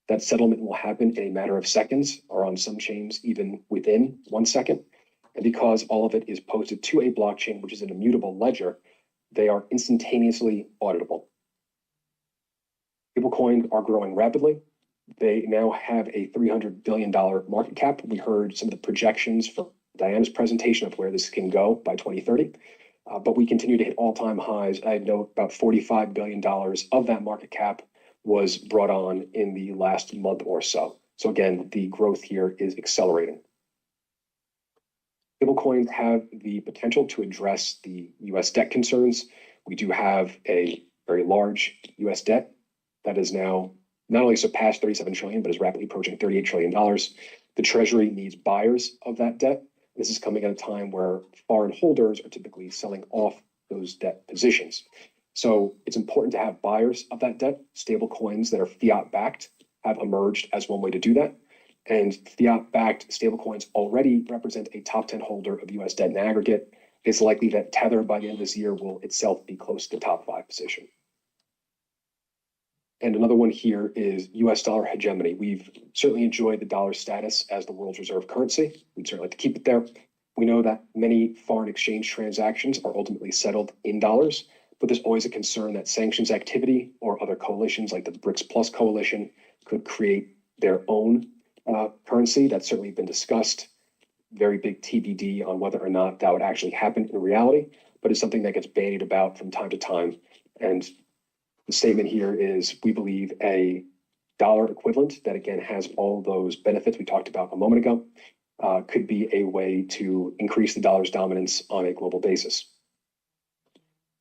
That settlement will happen in a matter of seconds, or on some chains, even within 1 second. And because all of it is posted to a blockchain, which is an immutable ledger, they are instantaneously auditable. Stablecoins are growing rapidly. They now have a $300 billion market cap. We heard some of the projections from Diana's presentation of where this can go by 2030. But we continue to hit all-time highs. I know about $45 billion of that market cap was brought on in the last month or so. So again, the growth here is accelerating. Stablecoins have the potential to address the US debt concerns. We do have a very large US debt that is now not only surpassed 37 trillion, but is rapidly approaching $38 trillion. The Treasury needs buyers of that debt. This is coming at a time where foreign holders are typically selling off those debt positions. So it's important to have buyers of that debt. Stable coins that are fiat backed have emerged as one way to do that. And fiat backed stable coins already represent a top 10 holder of US debt in aggregate. It's likely that Tether by the end of this year will itself be close to the top 5 position. And another one here is US dollar hegemony. We've certainly enjoyed the dollar status as the world's reserve currency. We'd certainly like to keep it there. We know that many foreign exchange transactions are ultimately settled in dollars, but there's always a concern that sanctions activity or other coalitions like the BRICS Plus coalition could create their own currency. That's certainly been discussed. Very big TBD on whether or not that would actually happen in reality, but it's something that gets bandied about from time to time. And the statement here is we believe a dollar equivalent that again has all those benefits we talked about a moment ago could be a way to increase the dollar's dominance on a global basis.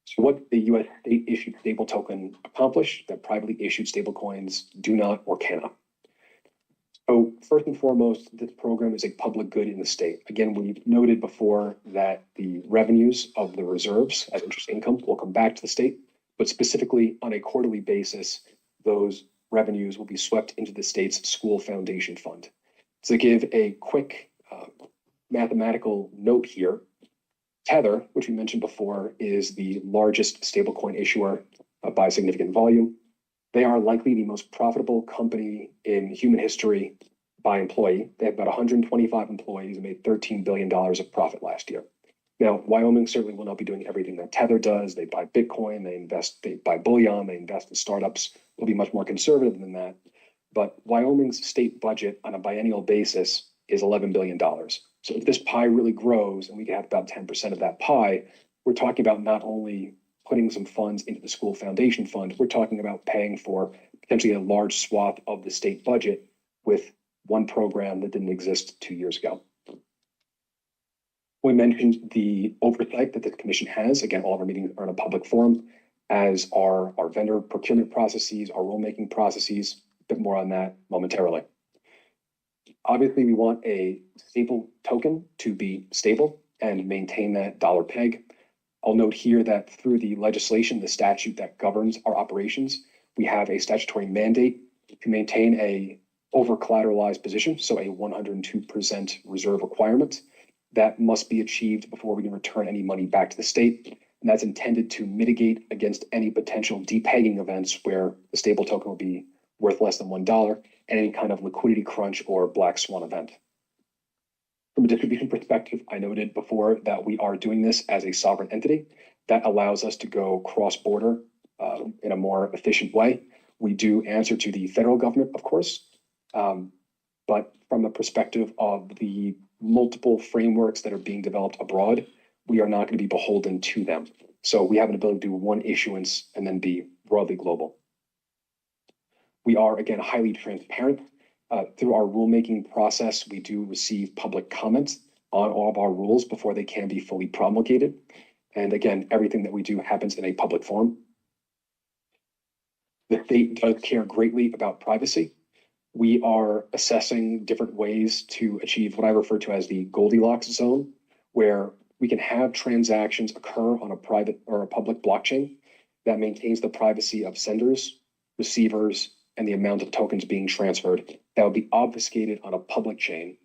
So what the US state issued stable token accomplished that privately issued stable coins do not or cannot. So first and foremost, this program is a public good in the state. Again, we noted before that the revenues of the reserves as interest income will come back to the state, but specifically on a quarterly basis, those revenues will be swept into the state's school foundation fund. To give a quick mathematical note here, Tether, which we mentioned before, is the largest stablecoin issuer by significant volume. They are likely the most profitable company in human history by employee. They have about 125 employees and made $13 billion of profit last year. Now, Wyoming certainly will not be doing everything that Tether does. They buy Bitcoin, they buy bullion, they invest in startups. They'll be much more conservative than that. But Wyoming's state budget on a biennial basis is $11 billion. So if this pie really grows and we can have about 10% of that pie, we're talking about not only putting some funds into the school foundation fund, we're talking about paying for potentially a large swath of the state budget with one program that didn't exist 2 years ago. We mentioned the oversight that the commission has. Again, all of our meetings are in a public forum, as are our vendor procurement processes, our rulemaking processes. A bit more on that momentarily. Obviously, we want a stable token to be stable and maintain that dollar peg. I'll note here that through the legislation, the statute that governs our operations, we have a statutory mandate to maintain a over-collateralized position, so a 102% reserve requirement. That must be achieved before we can return any money back to the state. And that's intended to mitigate against any potential depegging events where the stable token will be worth less than $1 and any kind of liquidity crunch or black swan event. From a distribution perspective, I noted before that we are doing this as a sovereign entity. That allows us to go cross-border in a more efficient way. We do answer to the federal government, of course, but from the perspective of the multiple frameworks that are being developed abroad, we are not going to be beholden to them. So we have an ability to do one issuance and then be broadly global. We are, again, highly transparent. Through our rulemaking process, we do receive public comments on all of our rules before they can be fully promulgated. And again, everything that we do happens in a public forum. The state does care greatly about privacy. We are assessing different ways to achieve what I refer to as the Goldilocks zone, where we can have transactions occur on a private or a public blockchain that maintains the privacy of senders, receivers, and the amount of tokens being transferred. That would be obfuscated on a public chain,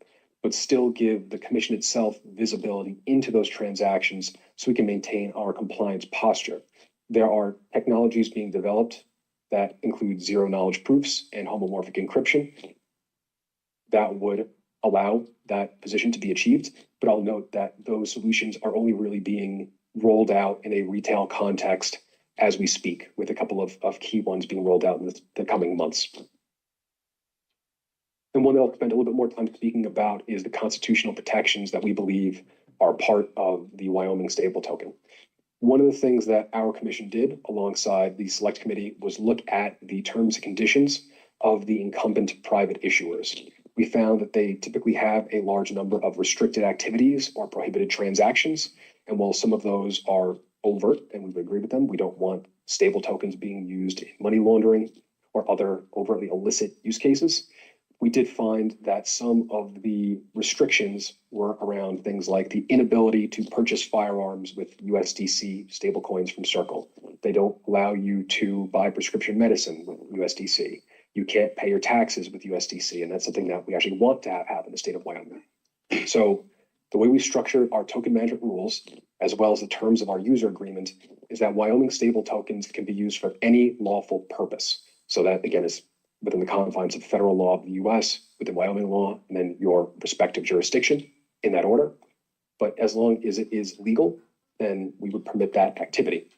but still give the commission itself visibility into those transactions so we can maintain our compliance posture. There are technologies being developed that include zero knowledge proofs and homomorphic encryption that would allow that position to be achieved. But I'll note that those solutions are only really being rolled out in a retail context as we speak, with a couple of key ones being rolled out in the coming months. And one that I'll spend a little bit more time speaking about is the constitutional protections that we believe are part of the Wyoming stable token. One of the things that our commission did alongside the select committee was look at the terms and conditions of the incumbent private issuers. We found that they typically have a large number of restricted activities or prohibited transactions. And while some of those are overt, and we would agree with them, we don't want stable tokens being used in money laundering or other overtly illicit use cases. We did find that some of the restrictions were around things like the inability to purchase firearms with USDC stablecoins from Circle. They don't allow you to buy prescription medicine with USDC. You can't pay your taxes with USDC, and that's something that we actually want to have happen in the state of Wyoming. So the way we structured our token management rules, as well as the terms of our user agreement, is that Wyoming stable tokens can be used for any lawful purpose. So that again is within the confines of federal law of the US, within Wyoming law, and then your respective jurisdiction in that order. But as long as it is legal, then we would permit that activity.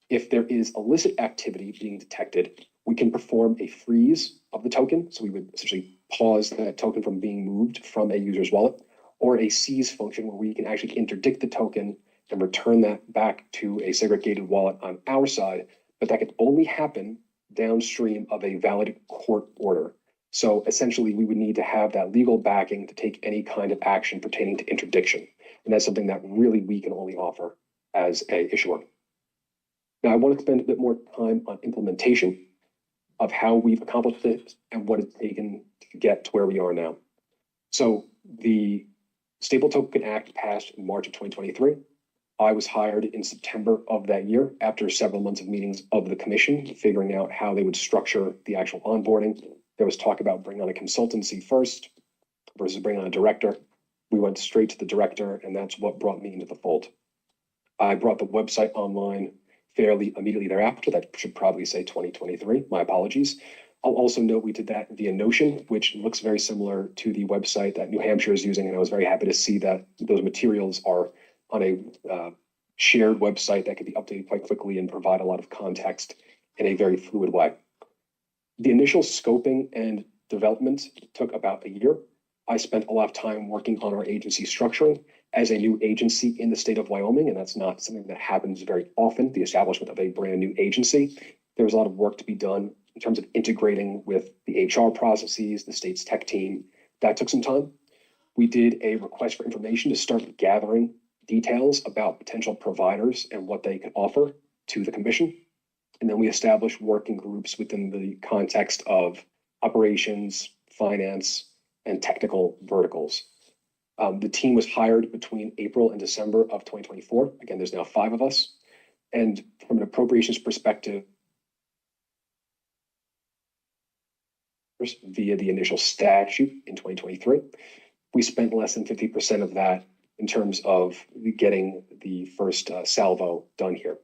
If there is illicit activity being detected, we can perform a freeze of the token. So we would essentially pause that token from being moved from a user's wallet, or a seize function where we can actually interdict the token and return that back to a segregated wallet on our side. But that can only happen downstream of a valid court order. So essentially, we would need to have that legal backing to take any kind of action pertaining to interdiction. And that's something that really we can only offer as a issuer. Now, I want to spend a bit more time on implementation of how we've accomplished this and what it's taken to get to where we are now. So the Stable Token Act passed in March of 2023. I was hired in September of that year after several months of meetings of the commission, figuring out how they would structure the actual onboarding. There was talk about bringing on a consultancy first versus bringing on a director. We went straight to the director, and that's what brought me into the fold. I brought the website online fairly immediately thereafter. That should probably say 2023. My apologies. I'll also note we did that via Notion, which looks very similar to the website that New Hampshire is using. And I was very happy to see that those materials are on a shared website that can be updated quite quickly and provide a lot of context in a very fluid way. The initial scoping and development took about a year. I spent a lot of time working on our agency structuring as a new agency in the state of Wyoming, and that's not something that happens very often, the establishment of a brand new agency. There was a lot of work to be done in terms of integrating with the HR processes, the state's tech team. That took some time. We did a request for information to start gathering details about potential providers and what they could offer to the commission. And then we established working groups within the context of operations, finance, and technical verticals. The team was hired between April and December of 2024. Again, there's now 5 of us. And from an appropriations perspective, via the initial statute in 2023, we spent less than 50% of that in terms of getting the first salvo done here.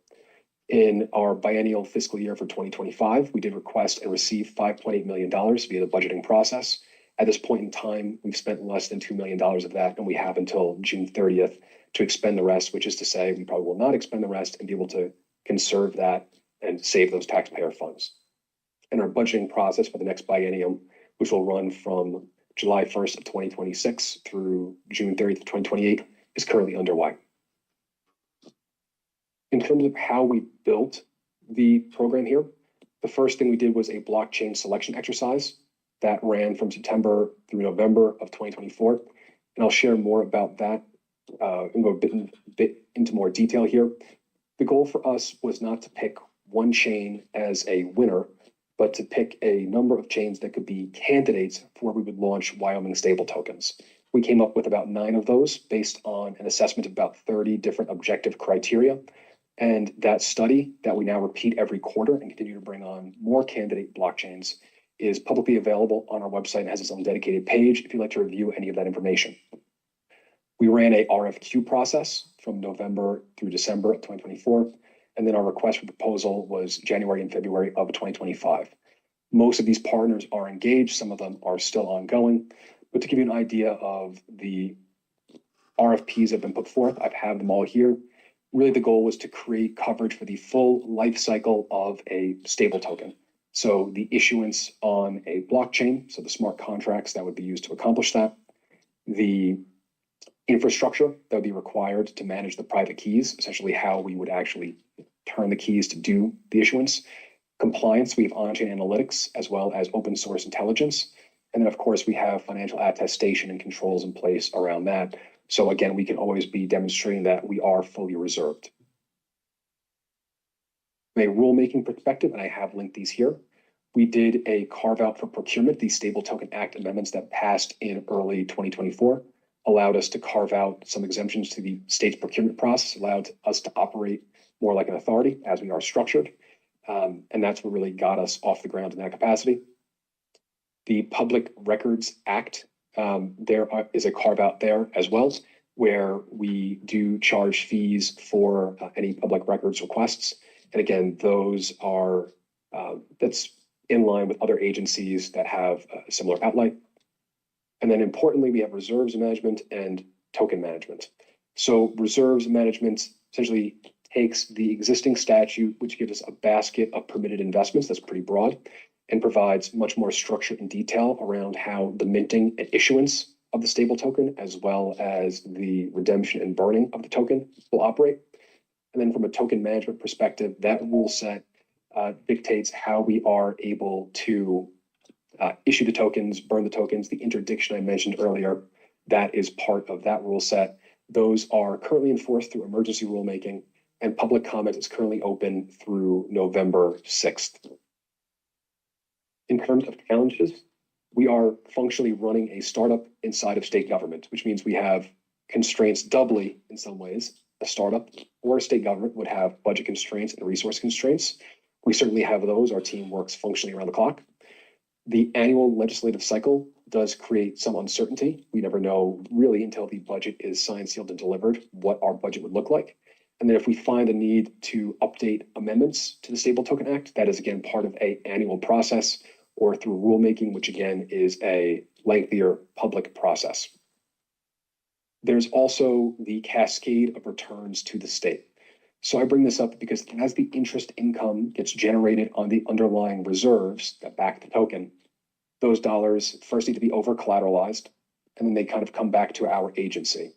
In our biennial fiscal year for 2025, we did request and receive $5.8 million via the budgeting process. At this point in time, we've spent less than $2 million of that, and we have until June 30th to expend the rest, which is to say we probably will not expend the rest and be able to conserve that and save those taxpayer funds. And our budgeting process for the next biennium, which will run from July 1st of 2026 through June 30th of 2028, is currently underway. In terms of how we built the program here, the first thing we did was a blockchain selection exercise that ran from September through November of 2024. And I'll share more about that and go a bit into more detail here. The goal for us was not to pick one chain as a winner, but to pick a number of chains that could be candidates for where we would launch Wyoming stable tokens. We came up with about 9 of those based on an assessment of about 30 different objective criteria. And that study that we now repeat every quarter and continue to bring on more candidate blockchains is publicly available on our website and has its own dedicated page if you'd like to review any of that information. We ran a RFQ process from November through December of 2024. And then our request for proposal was January and February of 2025. Most of these partners are engaged. Some of them are still ongoing. But to give you an idea of the RFPs that have been put forth, I've had them all here. Really, the goal was to create coverage for the full life cycle of a stable token. So the issuance on a blockchain, so the smart contracts that would be used to accomplish that, the infrastructure that would be required to manage the private keys, essentially how we would actually turn the keys to do the issuance, compliance, we have on-chain analytics, as well as open source intelligence. And then, of course, we have financial attestation and controls in place around that. So again, we can always be demonstrating that we are fully reserved. From a rulemaking perspective, and I have linked these here, we did a carve out for procurement. The Stable Token Act amendments that passed in early 2024 allowed us to carve out some exemptions to the state's procurement process, allowed us to operate more like an authority as we are structured. And that's what really got us off the ground in that capacity. The Public Records Act, there is a carve out there as well, where we do charge fees for any public records requests. And again, those are, that's in line with other agencies that have a similar outlay. And then importantly, we have reserves management and token management. So reserves management essentially takes the existing statute, which gives us a basket of permitted investments that's pretty broad, and provides much more structure and detail around how the minting and issuance of the stable token, as well as the redemption and burning of the token, will operate. And then from a token management perspective, that rule set dictates how we are able to issue the tokens, burn the tokens. The interdiction I mentioned earlier, that is part of that rule set. Those are currently enforced through emergency rulemaking, and public comment is currently open through November 6th. In terms of challenges, we are functionally running a startup inside of state government, which means we have constraints doubly in some ways. A startup or a state government would have budget constraints and resource constraints. We certainly have those. Our team works functionally around the clock. The annual legislative cycle does create some uncertainty. We never know really until the budget is signed, sealed, and delivered what our budget would look like. And then if we find a need to update amendments to the Stable Token Act, that is again part of an annual process, or through rulemaking, which again is a lengthier public process. There's also the cascade of returns to the state. So I bring this up because as the interest income gets generated on the underlying reserves that back the token, those dollars first need to be over collateralized, and then they kind of come back to our agency.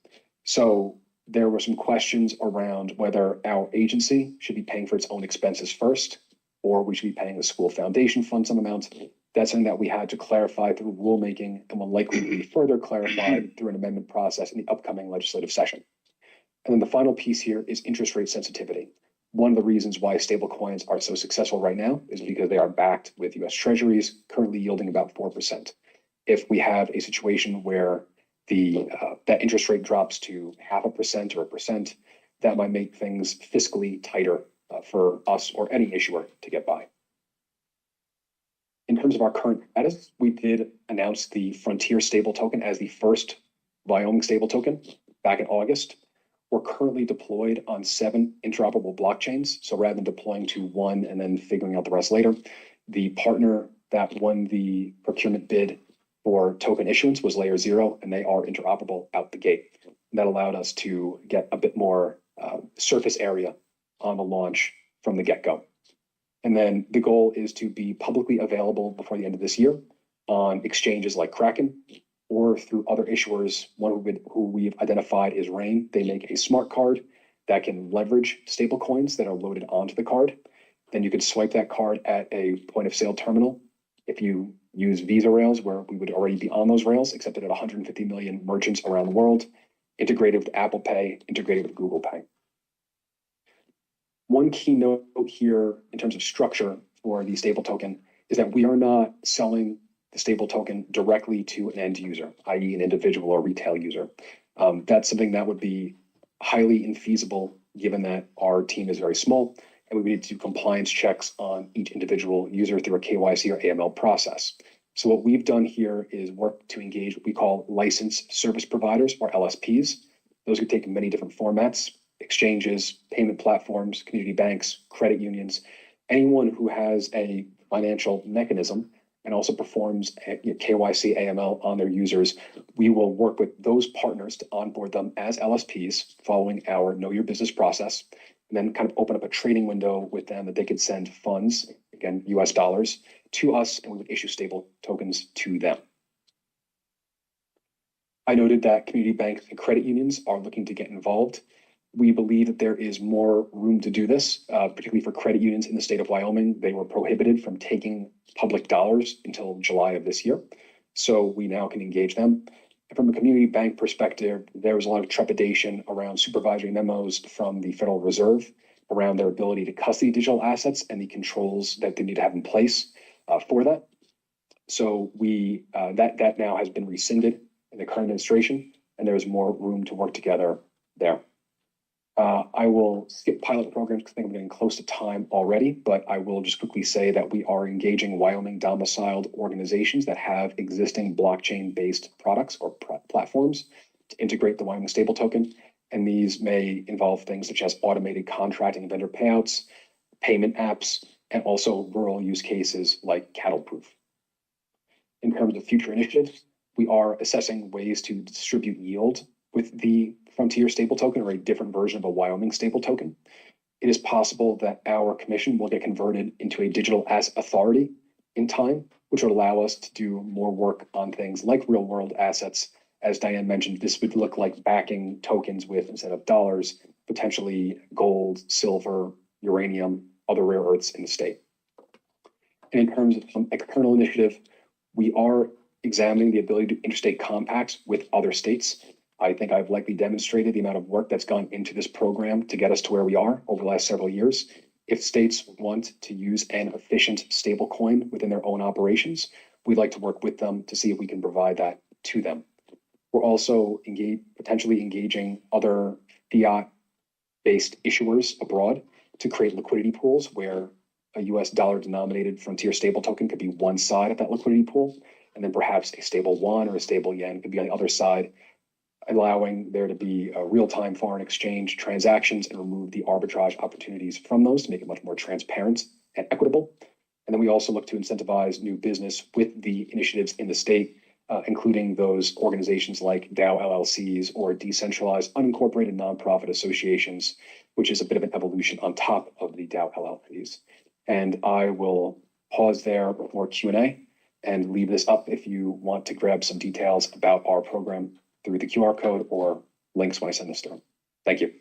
So there were some questions around whether our agency should be paying for its own expenses first, or we should be paying the school foundation fund some amount. That's something that we had to clarify through rulemaking and will likely be further clarified through an amendment process in the upcoming legislative session. And then the final piece here is interest rate sensitivity. One of the reasons why stable coins are so successful right now is because they are backed with US Treasuries, currently yielding about 4%. If we have a situation where that interest rate drops to 0.5% or 1%, that might make things fiscally tighter for us or any issuer to get by. In terms of our current status, we did announce the Frontier stable token as the first Wyoming stable token back in August. We're currently deployed on 7 interoperable blockchains. So rather than deploying to one and then figuring out the rest later, the partner that won the procurement bid for token issuance was Layer 0, and they are interoperable out the gate. That allowed us to get a bit more surface area on the launch from the get-go. And then the goal is to be publicly available before the end of this year on exchanges like Kraken or through other issuers. One who we've identified is Rain. They make a smart card that can leverage stable coins that are loaded onto the card. Then you could swipe that card at a point of sale terminal. If you use Visa rails, where we would already be on those rails, accepted at 150 million merchants around the world, integrated with Apple Pay, integrated with Google Pay. One key note here in terms of structure for the stable token is that we are not selling the stable token directly to an end user, i.e. an individual or retail user. That's something that would be highly infeasible given that our team is very small and we would need to do compliance checks on each individual user through a KYC or AML process. So what we've done here is work to engage what we call licensed service providers or LSPs. Those could take many different formats: exchanges, payment platforms, community banks, credit unions, anyone who has a financial mechanism and also performs KYC AML on their users. We will work with those partners to onboard them as LSPs following our Know Your Business process, and then kind of open up a trading window with them that they could send funds, again, US dollars, to us, and we would issue stable tokens to them. I noted that community banks and credit unions are looking to get involved. We believe that there is more room to do this, particularly for credit unions in the state of Wyoming. They were prohibited from taking public dollars until July of this year. So we now can engage them. And from a community bank perspective, there was a lot of trepidation around supervisory memos from the Federal Reserve around their ability to custody digital assets and the controls that they need to have in place for that. So that now has been rescinded in the current administration, and there's more room to work together there. I will skip pilot programs because I think I'm getting close to time already, but I will just quickly say that we are engaging Wyoming domiciled organizations that have existing blockchain-based products or platforms to integrate the Wyoming stable token. And these may involve things such as automated contracting and vendor payouts, payment apps, and also rural use cases like cattle proof. In terms of future initiatives, we are assessing ways to distribute yield with the Frontier stable token, or a different version of a Wyoming stable token. It is possible that our commission will get converted into a digital asset authority in time, which would allow us to do more work on things like real world assets. As Diane mentioned, this would look like backing tokens with, instead of dollars, potentially gold, silver, uranium, other rare earths in the state. And in terms of some external initiative, we are examining the ability to do interstate compacts with other states. I think I've likely demonstrated the amount of work that's gone into this program to get us to where we are over the last several years. If states want to use an efficient stable coin within their own operations, we'd like to work with them to see if we can provide that to them. We're also potentially engaging other fiat-based issuers abroad to create liquidity pools where a US dollar-denominated Frontier stable token could be one side of that liquidity pool, and then perhaps a stable won or a stable yen could be on the other side, allowing there to be real-time foreign exchange transactions and remove the arbitrage opportunities from those to make it much more transparent and equitable. And then we also look to incentivize new business with the initiatives in the state, including those organizations like DAO LLCs or decentralized unincorporated nonprofit associations, which is a bit of an evolution on top of the DAO LLCs. And I will pause there before Q&A and leave this up if you want to grab some details about our program through the QR code or links when I send this through. Thank you.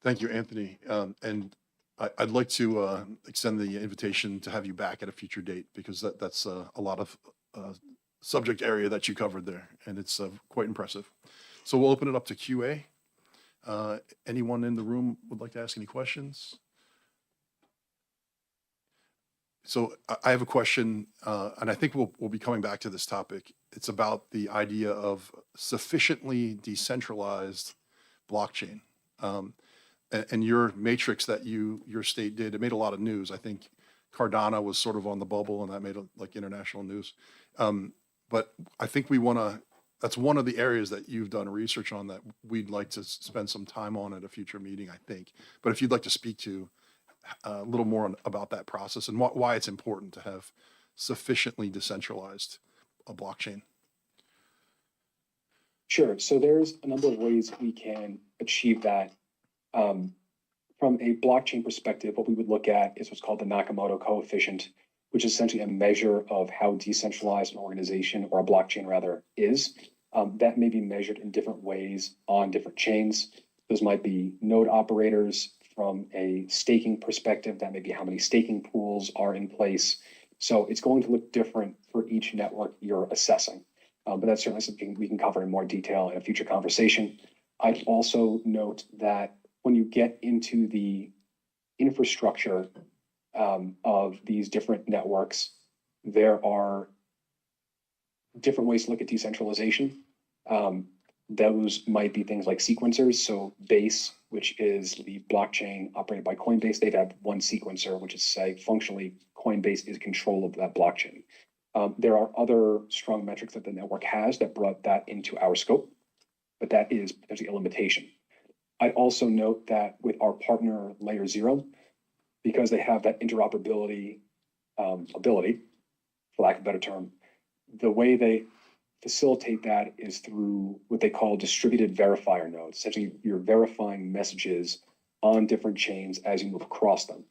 Thank you, Anthony. And I'd like to extend the invitation to have you back at a future date, because that's a lot of subject area that you covered there, and it's quite impressive. So we'll open it up to QA. Anyone in the room would like to ask any questions? So I have a question, and I think we'll be coming back to this topic. It's about the idea of sufficiently decentralized blockchain. And your matrix that your state did, it made a lot of news. I think Cardano was sort of on the bubble, and that made like international news. But I think that's one of the areas that you've done research on that we'd like to spend some time on at a future meeting, I think. But if you'd like to speak to a little more about that process and why it's important to have sufficiently decentralized a blockchain. Sure. So there's a number of ways we can achieve that. From a blockchain perspective, what we would look at is what's called the Nakamoto coefficient, which is essentially a measure of how decentralized an organization, or a blockchain rather, is. That may be measured in different ways on different chains. Those might be node operators. From a staking perspective, that may be how many staking pools are in place. So it's going to look different for each network you're assessing. But that's certainly something we can cover in more detail in a future conversation. I'd also note that when you get into the infrastructure of these different networks, there are different ways to look at decentralization. Those might be things like sequencers. So Base, which is the blockchain operated by Coinbase, they'd have one sequencer, which is, say, functionally Coinbase is control of that blockchain. There are other strong metrics that the network has that brought that into our scope, but that is potentially a limitation. I'd also note that with our partner Layer Zero, because they have that interoperability ability, for lack of a better term, the way they facilitate that is through what they call distributed verifier nodes. Essentially, you're verifying messages on different chains as you move across them.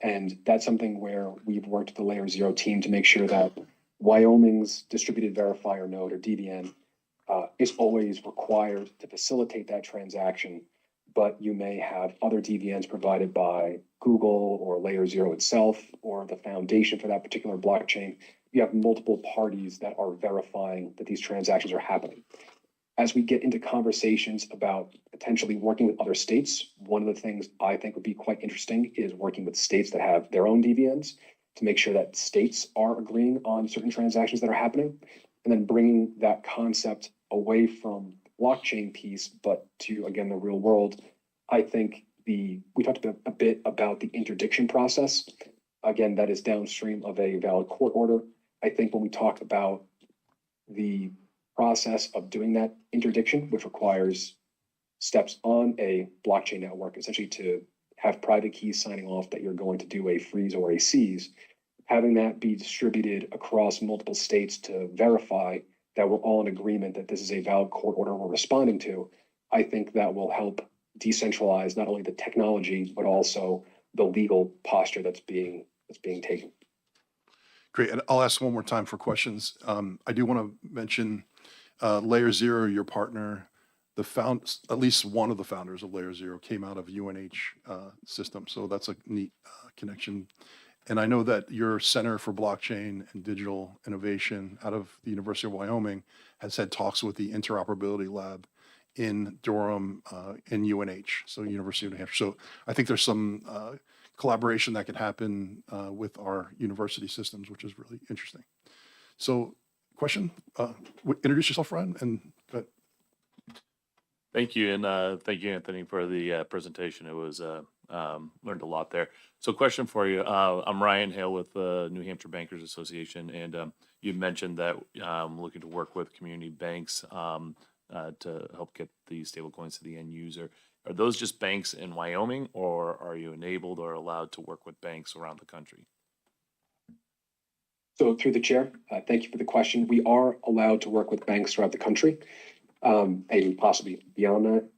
And that's something where we've worked with the Layer Zero team to make sure that Wyoming's distributed verifier node, or DVN, is always required to facilitate that transaction. But you may have other DVNs provided by Google or Layer Zero itself, or the foundation for that particular blockchain. You have multiple parties that are verifying that these transactions are happening. As we get into conversations about potentially working with other states, one of the things I think would be quite interesting is working with states that have their own DVNs to make sure that states are agreeing on certain transactions that are happening, and then bringing that concept away from blockchain piece, but to, again, the real world. I think we talked a bit about the interdiction process. Again, that is downstream of a valid court order. I think when we talk about the process of doing that interdiction, which requires steps on a blockchain network, essentially to have private keys signing off that you're going to do a freeze or a seize, having that be distributed across multiple states to verify that we're all in agreement that this is a valid court order we're responding to, I think that will help decentralize not only the technology, but also the legal posture that's being taken. Great. And I'll ask one more time for questions. I do want to mention Layer Zero, your partner, at least one of the founders of Layer Zero came out of UNH system. So that's a neat connection. And I know that your Center for Blockchain and Digital Innovation out of the University of Wyoming has had talks with the Interoperability Lab in Durham in UNH, so University of New Hampshire. So I think there's some collaboration that could happen with our university systems, which is really interesting. So question, introduce yourself, Ryan, and go ahead. Thank you, and thank you, Anthony, for the presentation. It was learned a lot there. So, question for you: I'm Ryan Hale with the New Hampshire Bankers Association, and you mentioned that looking to work with community banks to help get these stablecoins to the end user. Are those just banks in Wyoming, or are you enabled or allowed to work with banks around the country? So through the chair, thank you for the question. We are allowed to work with banks throughout the country, and possibly beyond that.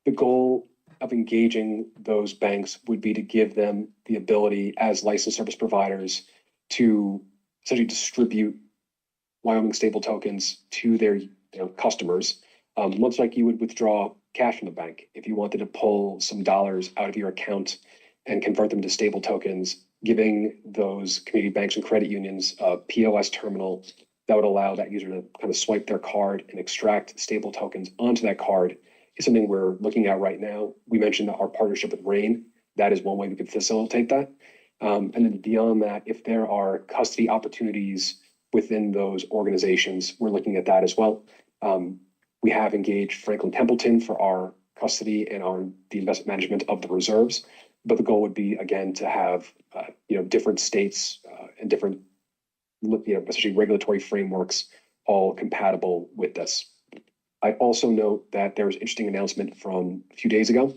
The goal of engaging those banks would be to give them the ability as licensed service providers to essentially distribute Wyoming stable tokens to their customers, much like you would withdraw cash from the bank. If you wanted to pull some dollars out of your account and convert them to stable tokens, giving those community banks and credit unions a POS terminal that would allow that user to kind of swipe their card and extract stable tokens onto that card is something we're looking at right now. We mentioned our partnership with RAIN. That is one way we could facilitate that. And then beyond that, if there are custody opportunities within those organizations, we're looking at that as well. We have engaged Franklin Templeton for our custody and the investment management of the reserves. But the goal would be, again, to have different states and different especially regulatory frameworks all compatible with this. I also note that there was an interesting announcement from a few days ago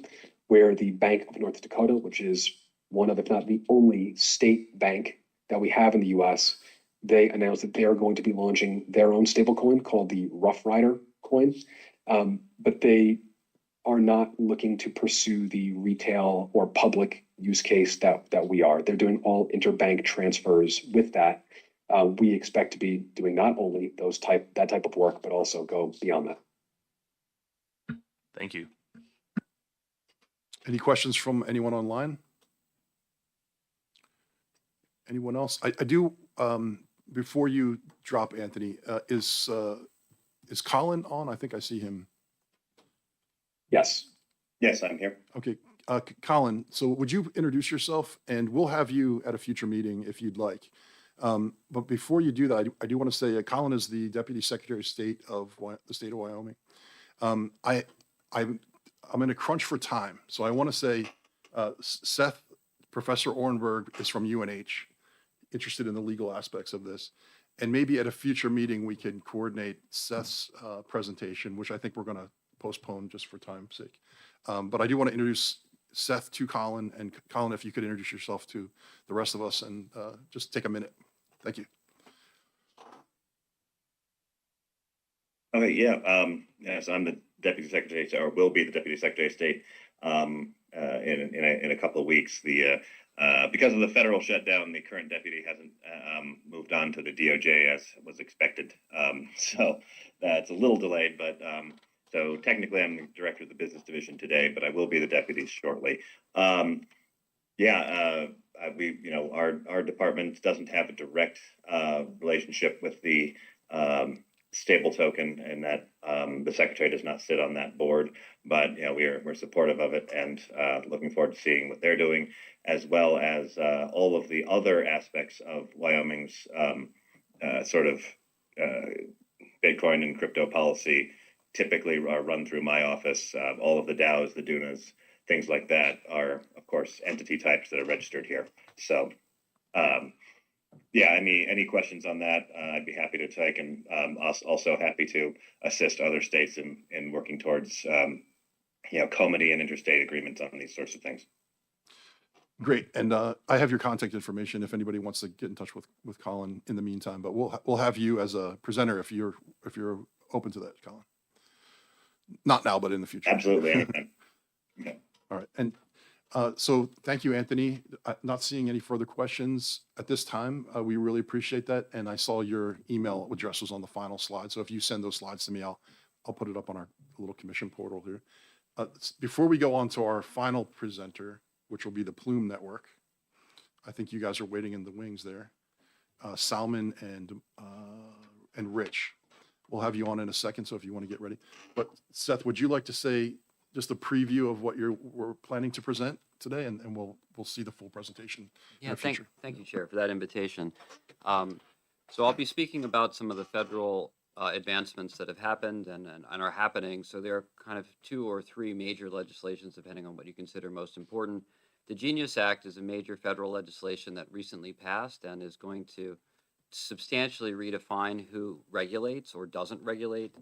where the Bank of North Dakota, which is one of, if not the only state bank that we have in the US, they announced that they are going to be launching their own stablecoin called the Rough Rider coin. But they are not looking to pursue the retail or public use case that we are. They're doing all interbank transfers with that. We expect to be doing not only that type of work, but also go beyond that. Thank you. Any questions from anyone online? Anyone else? I do, before you drop, Anthony, is Colin on? I think I see him. Yes. Yes, I'm here. Okay, Colin, so would you introduce yourself, and we'll have you at a future meeting if you'd like. But before you do that, I do want to say Colin is the Deputy Secretary of State of the state of Wyoming. I'm in a crunch for time, so I want to say Seth, Professor Orenberg is from UNH, interested in the legal aspects of this. And maybe at a future meeting, we can coordinate Seth's presentation, which I think we're going to postpone just for time's sake. But I do want to introduce Seth to Colin, and Colin, if you could introduce yourself to the rest of us and just take a minute. Thank you. Okay, yeah. Yes, I'm the Deputy Secretary, or will be the Deputy Secretary of State in a couple of weeks. Because of the federal shutdown, the current deputy hasn't moved on to the DOJ as was expected. So that's a little delayed, but so technically I'm the director of the business division today, but I will be the deputy shortly. Our department doesn't have a direct relationship with the stable token, and that the secretary does not sit on that board, but we're supportive of it and looking forward to seeing what they're doing, as well as all of the other aspects of Wyoming's Bitcoin and crypto policy typically are run through my office. All of the DAOs, the DUNAs, things like that are, of course, entity types that are registered here. So, any questions on that, I'd be happy to take, and also happy to assist other states in working towards, comity and interstate agreements on these sorts of things. Great. And I have your contact information if anybody wants to get in touch with Colin in the meantime, but we'll have you as a presenter if you're open to that, Colin. Not now, but in the future. Absolutely, anytime. All right. And so thank you, Anthony. Not seeing any further questions at this time. We really appreciate that. And I saw your email address was on the final slide. So if you send those slides to me, I'll put it up on our little commission portal here. Before we go on to our final presenter, which will be the Plume Network, I think you guys are waiting in the wings there. Salman and Rich. We'll have you on in a second, so if you want to get ready. But Seth, would you like to say just a preview of what we're planning to present today, and we'll see the full presentation in Yeah, the future. thank you, Chair, for that invitation. So I'll be speaking about some of the federal advancements that have happened and are happening. So there are kind of 2 or 3 major legislations, depending on what you consider most important. The Genius Act is a major federal legislation that recently passed and is going to substantially redefine who regulates or doesn't regulate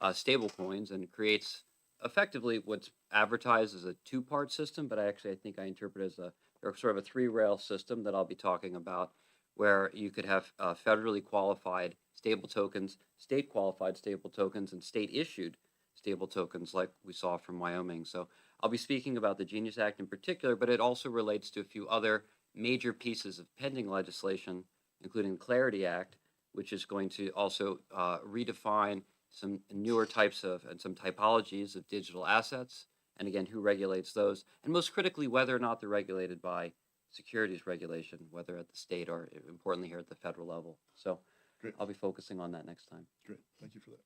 stablecoins, and creates effectively what's advertised as a 2-part system, but I think I interpret it as a sort of a 3-rail system that I'll be talking about, where you could have federally qualified stable tokens, state qualified stable tokens, and state issued stable tokens like we saw from Wyoming. So I'll be speaking about the Genius Act in particular, but it also relates to a few other major pieces of pending legislation, including the Clarity Act, which is going to also redefine some newer types of and some typologies of digital assets, and again, who regulates those, and most critically, whether or not they're regulated by securities regulation, whether at the state or importantly here at the federal level. So Great. I'll be focusing on that next time. Great. Thank you for that.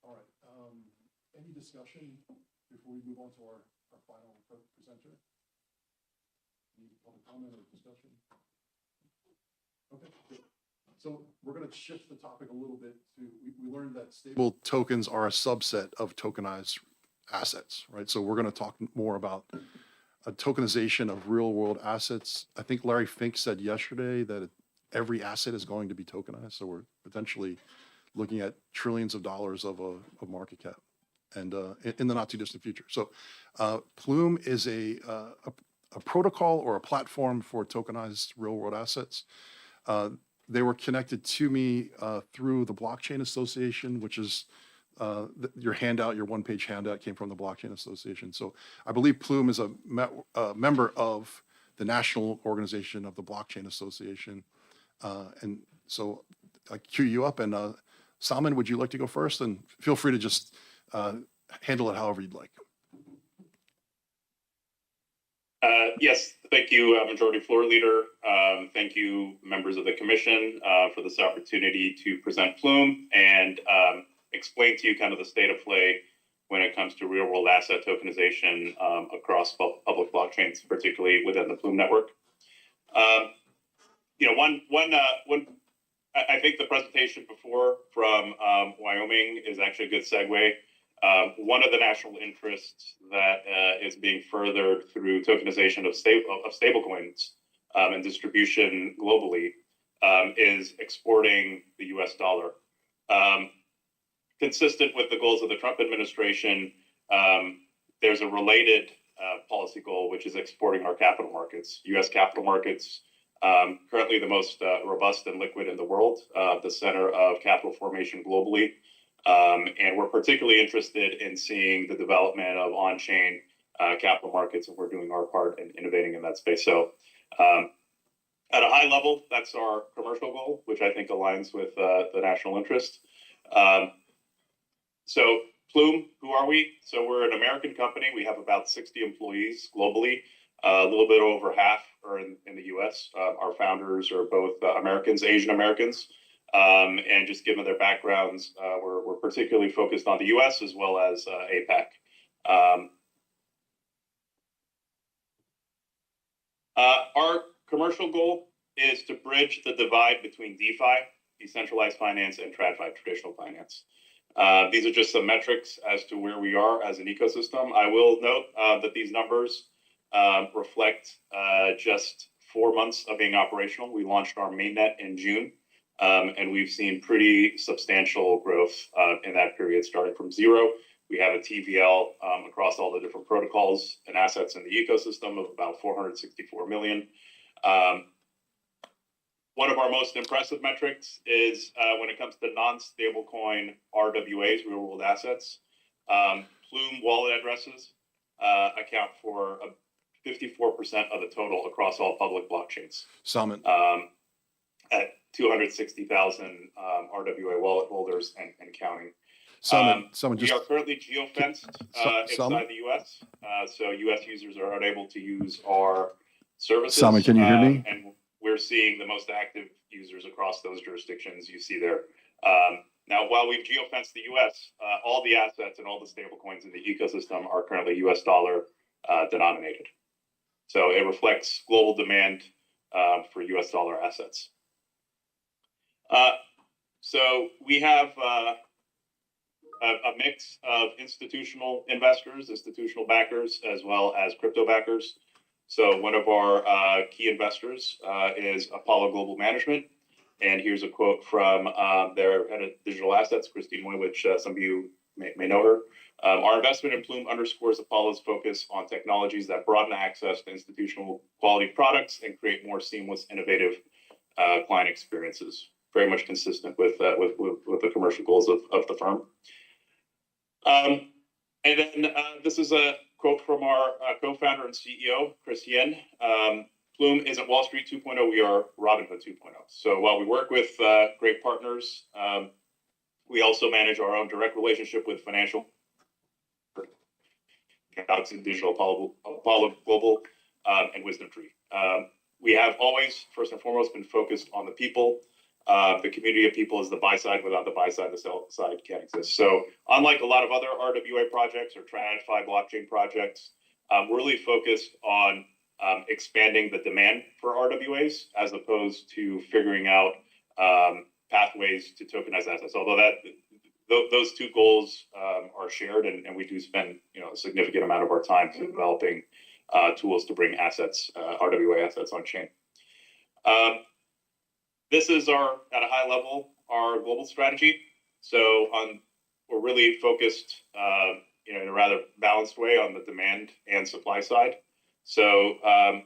All right. Any discussion before we move on to our final presenter? Any public comment or discussion? Okay, good. So we're going to shift the topic a little bit to, we learned that stable tokens are a subset of tokenized assets, right? So we're going to talk more about a tokenization of real world assets. I think Larry Fink said yesterday that every asset is going to be tokenized. So we're potentially looking at trillions of dollars of market cap, and in the not too distant future. So Plume is a protocol or a platform for tokenized real world assets. They were connected to me through the Blockchain Association, which is your handout, your one-page handout came from the Blockchain Association. So I believe Plume is a member of the national organization of the Blockchain Association. And so I queue you up, and Salman, would you like to go first? And feel free to just handle it however you'd like. Yes, thank you, Majority Floor Leader. Thank you, members of the Commission, for this opportunity to present Plume and explain to you kind of the state of play when it comes to real-world asset tokenization across public blockchains, particularly within the Plume network. I think the presentation before from Wyoming is actually a good segue. One of the national interests that is being furthered through tokenization of stablecoins and distribution globally is exporting the U.S. dollar. Consistent with the goals of the Trump administration, there's a related policy goal, which is exporting our capital markets. U.S. capital markets, currently the most robust and liquid in the world, the center of capital formation globally. And we're particularly interested in seeing the development of on-chain capital markets, and we're doing our part in innovating in that space. So at a high level, that's our commercial goal, which I think aligns with the national interest. So Plume, who are we? So we're an American company. We have about 60 employees globally. A little bit over half are in the U.S. Our founders are both Americans, Asian Americans. And just given their backgrounds, we're particularly focused on the U.S. as well as APAC. Our commercial goal is to bridge the divide between DeFi, decentralized finance, and TradFi, traditional finance. These are just some metrics as to where we are as an ecosystem. I will note that these numbers reflect just 4 months of being operational. We launched our mainnet in June. And we've seen pretty substantial growth in that period, starting from 0 We have a TVL across all the different protocols and assets in the ecosystem of about 464 million. One of our most impressive metrics is when it comes to non-stablecoin RWAs, real world assets. Plume wallet addresses account for 54% of the total across all public blockchains. Salman, At 260,000 RWA wallet holders and counting. Salman, We just are currently geofenced Salman? inside the U.S., so U.S. users are unable to use our services. Salman, can you hear me? And we're seeing the most active users across those jurisdictions you see there. Now, while we've geofenced the U.S., all the assets and all the stablecoins in the ecosystem are currently U.S. dollar denominated. So it reflects global demand for U.S. dollar assets. So we have a mix of institutional investors, institutional backers, as well as crypto backers. So one of our key investors is Apollo Global Management. And here's a quote from their head of digital assets, Christine Moy, which some of you may know her. Our investment in Plume underscores Apollo's focus on technologies that broaden access to institutional quality products and create more seamless, innovative client experiences. Very much consistent with the commercial goals of the firm. And then this is a quote from our co-founder and CEO, Chris Yen. Plume isn't Wall Street 2.0, we are Robinhood 2.0. So while we work with great partners, we also manage our own direct relationship with financial Galaxy Digital, Apollo Global, and WisdomTree. We have always, first and foremost, been focused on the people. The community of people is the buy side. Without the buy side, the sell side can't exist. So unlike a lot of other RWA projects or TradFi blockchain projects, we're really focused on expanding the demand for RWAs as opposed to figuring out pathways to tokenize assets. Although those two goals are shared, and we do spend a significant amount of our time developing tools to bring assets, RWA assets on chain. This is at a high level, our global strategy. So we're really focused, in a rather balanced way on the demand and supply side. So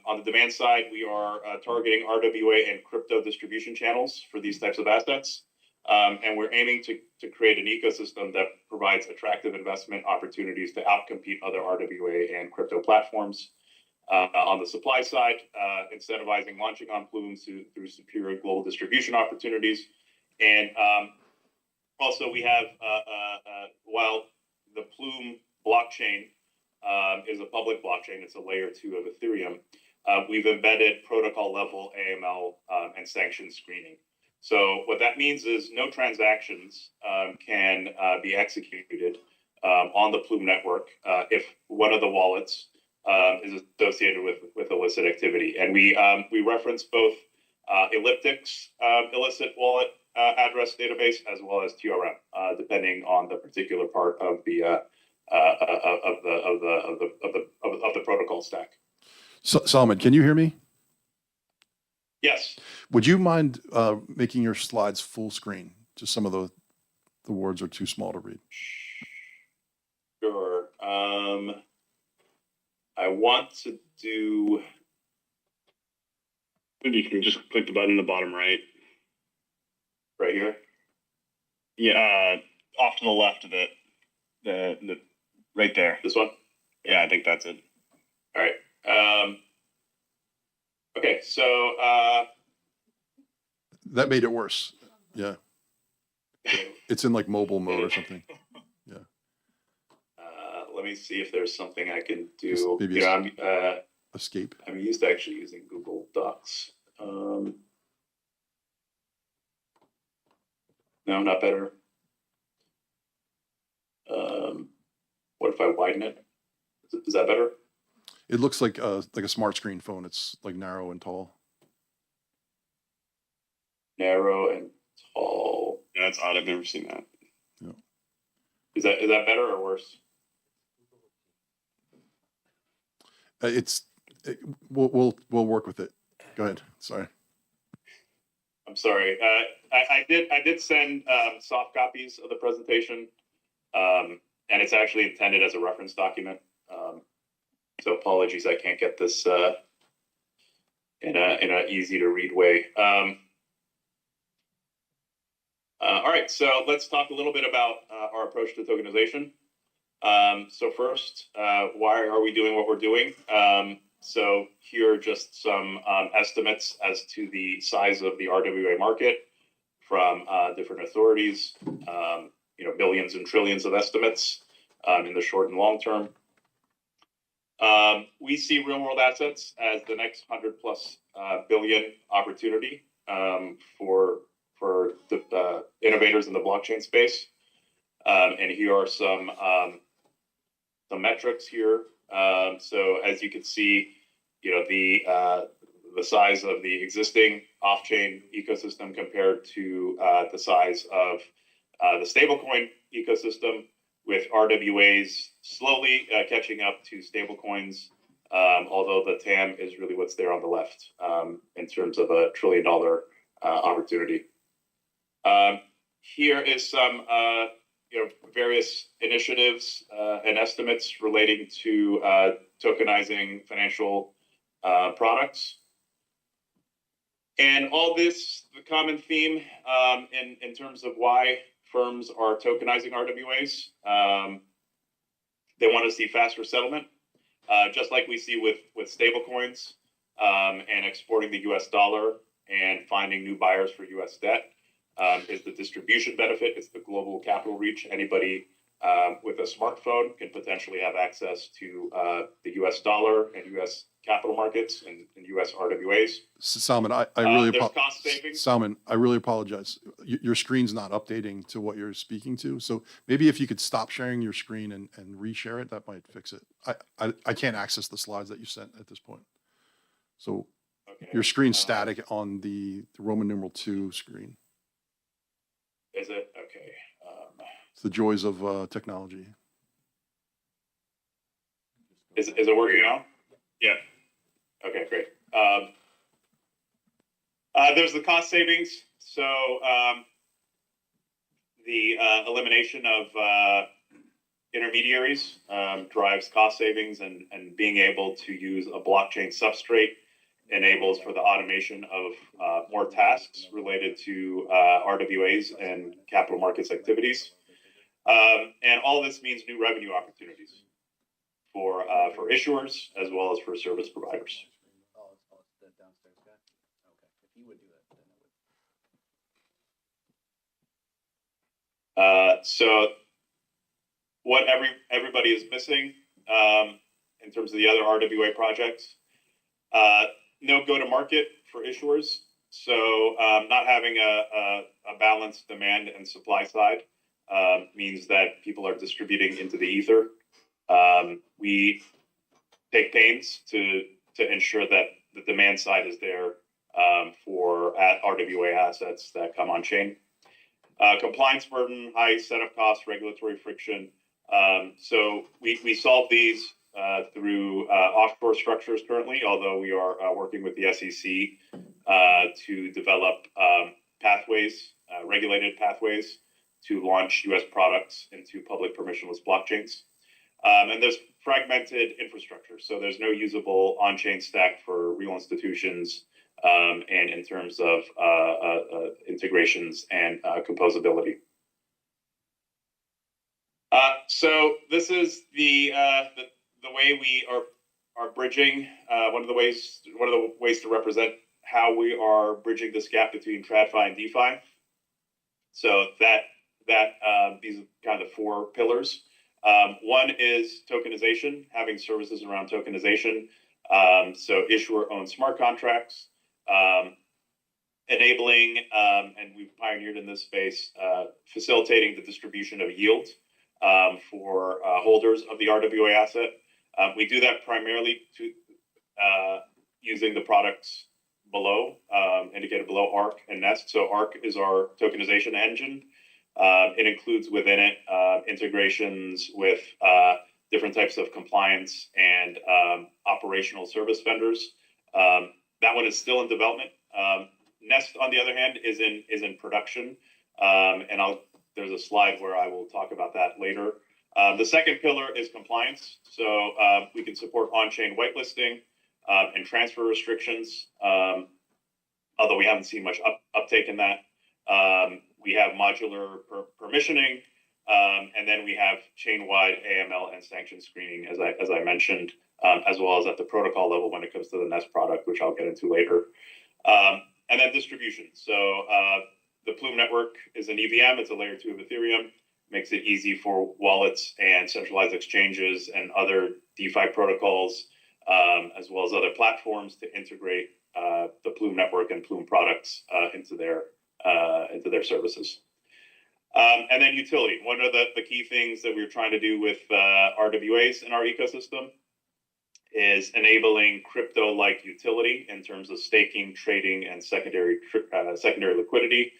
on the demand side, we are targeting RWA and crypto distribution channels for these types of assets. And we're aiming to create an ecosystem that provides attractive investment opportunities to outcompete other RWA and crypto platforms. On the supply side, incentivizing launching on Plume through superior global distribution opportunities. And also we have, while the Plume blockchain is a public blockchain, it's a layer 2 of Ethereum, we've embedded protocol level AML and sanction screening. So what that means is no transactions can be executed on the Plume network if one of the wallets is associated with illicit activity. And we reference both Elliptic's illicit wallet address database as well as TRM, depending on the particular part of the protocol stack. Salman, can you hear me? Yes. Would you mind making your slides full screen? Just some of the words are too small to read. Sure. I want to do. You can just click the button in the bottom right. Right here? Yeah, off to the left of it. The right there. This one? Yeah, I think that's it. All right. Okay, so That made it worse. Yeah. It's in like mobile mode or something. Yeah. Let me see if there's something I can do. Just maybe escape. I'm used to actually using Google Docs. No, not better. What if I widen it? Is that better? It looks like a smart screen phone. It's like narrow and tall. Narrow and tall. Yeah, that's odd. I've never seen that. Yeah. Is that better or worse? We'll work with it. Go ahead. Sorry. I'm sorry. I did send soft copies of the presentation, and and it's actually intended as a reference document. So apologies, I can't get this in a easy to read way. All right, so let's talk a little bit about our approach to tokenization. So first, why are we doing what we're doing? So here are just some estimates as to the size of the RWA market from different authorities. Billions and trillions of estimates in the short and long term. We see real world assets as the next 100+ billion opportunity for the innovators in the blockchain space. And here are some metrics here. So as you can see, the size of the existing off-chain ecosystem compared to the size of the stablecoin ecosystem, with RWAs slowly catching up to stablecoins, although the TAM is really what's there on the left in terms of $1 trillion opportunity. Here is some various initiatives and estimates relating to tokenizing financial products. And all this, the common theme in terms of why firms are tokenizing RWAs, they want to see faster settlement, just like we see with stablecoins and exporting the US dollar and finding new buyers for US debt. Is the distribution benefit. It's the global capital reach. Anybody with a smartphone can potentially have access to the US dollar and US capital markets and US RWAs. Salman, I really there's cost savings. Salman, I really apologize. Your screen's not updating to what you're speaking to. So maybe if you could stop sharing your screen and reshare it, that might fix it. I can't access the slides that you sent at this point. So Okay. your screen's static on the Roman numeral 2 screen. Is it? Okay. It's the joys of technology. Is it working now? Yeah. Okay, great. There's the cost savings. So the elimination of intermediaries drives cost savings, and being able to use a blockchain substrate enables for the automation of more tasks related to RWAs and capital markets activities. And all this means new revenue opportunities for issuers as well as for service providers. So what everybody is missing in terms of the other RWA projects, no go-to-market for issuers. So not having a balanced demand and supply side means that people are distributing into the ether. We take pains to ensure that the demand side is there for RWA assets that come on chain. Compliance burden, high setup costs, regulatory friction. So we solve these through offshore structures currently, although we are working with the SEC to develop pathways, regulated pathways to launch US products into public permissionless blockchains. And there's fragmented infrastructure. So there's no usable on-chain stack for real institutions and in terms of integrations and composability. So this is the way we are bridging. One of the ways to represent how we are bridging this gap between TradFi and DeFi. So these are kind of the 4 pillars. One is tokenization, having services around tokenization. So issuer-owned smart contracts, enabling, and we've pioneered in this space, facilitating the distribution of yield for holders of the RWA asset. We do that primarily using the products below, indicated below, ARC and Nest. So ARC is our tokenization engine. It includes within it integrations with different types of compliance and operational service vendors. That one is still in development. Nest, on the other hand, is in production, and there's a slide where I will talk about that later. The second pillar is compliance. So we can support on-chain whitelisting and transfer restrictions, although we haven't seen much uptake in that. We have modular permissioning, and then we have chain-wide AML and sanction screening, as I mentioned, as well as at the protocol level when it comes to the Nest product, which I'll get into later. And then distribution. So the Plume network is an EVM. It's a layer 2 of Ethereum. Makes it easy for wallets and centralized exchanges and other DeFi protocols, as well as other platforms to integrate the Plume network and Plume products into their services. And then utility. One of the key things that we're trying to do with RWAs in our ecosystem is enabling crypto-like utility in terms of staking, trading, and secondary liquidity.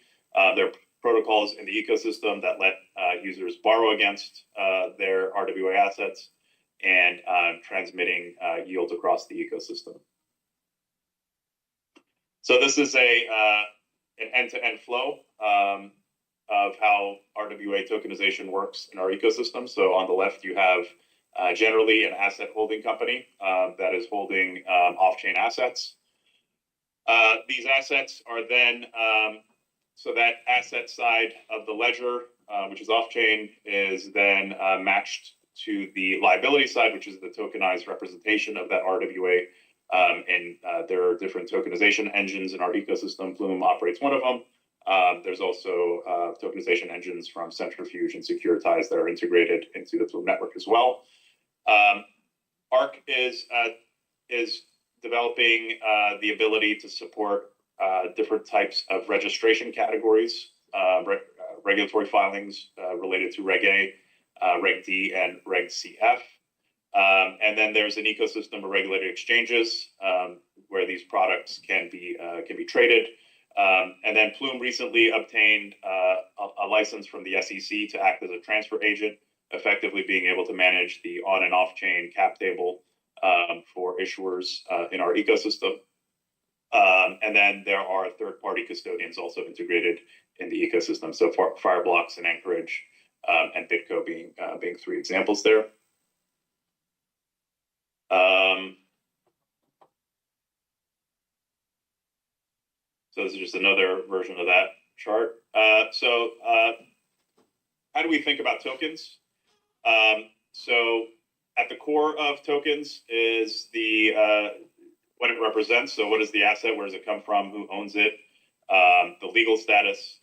There are protocols in the ecosystem that let users borrow against their RWA assets and transmitting yields across the ecosystem. So this is an end-to-end flow of how RWA tokenization works in our ecosystem. So on the left, you have generally an asset holding company that is holding off-chain assets. These assets are then, so that asset side of the ledger, which is off-chain, is then matched to the liability side, which is the tokenized representation of that RWA. And there are different tokenization engines in our ecosystem. Plume operates one of them. There's also tokenization engines from Centrifuge and Securitize that are integrated into the Plume network as well. ARC is developing the ability to support different types of registration categories, regulatory filings related to Reg A, Reg D, and Reg CF. And then there's an ecosystem of regulated exchanges where these products can be traded. And then Plume recently obtained a license from the SEC to act as a transfer agent, effectively being able to manage the on and off chain cap table for issuers in our ecosystem. And then there are third-party custodians also integrated in the ecosystem. So Fireblocks and Anchorage and BitGo being three examples there. So this is just another version of that chart. So how do we think about tokens? So at the core of tokens is what it represents. So what is the asset? Where does it come from? Who owns it? The legal status,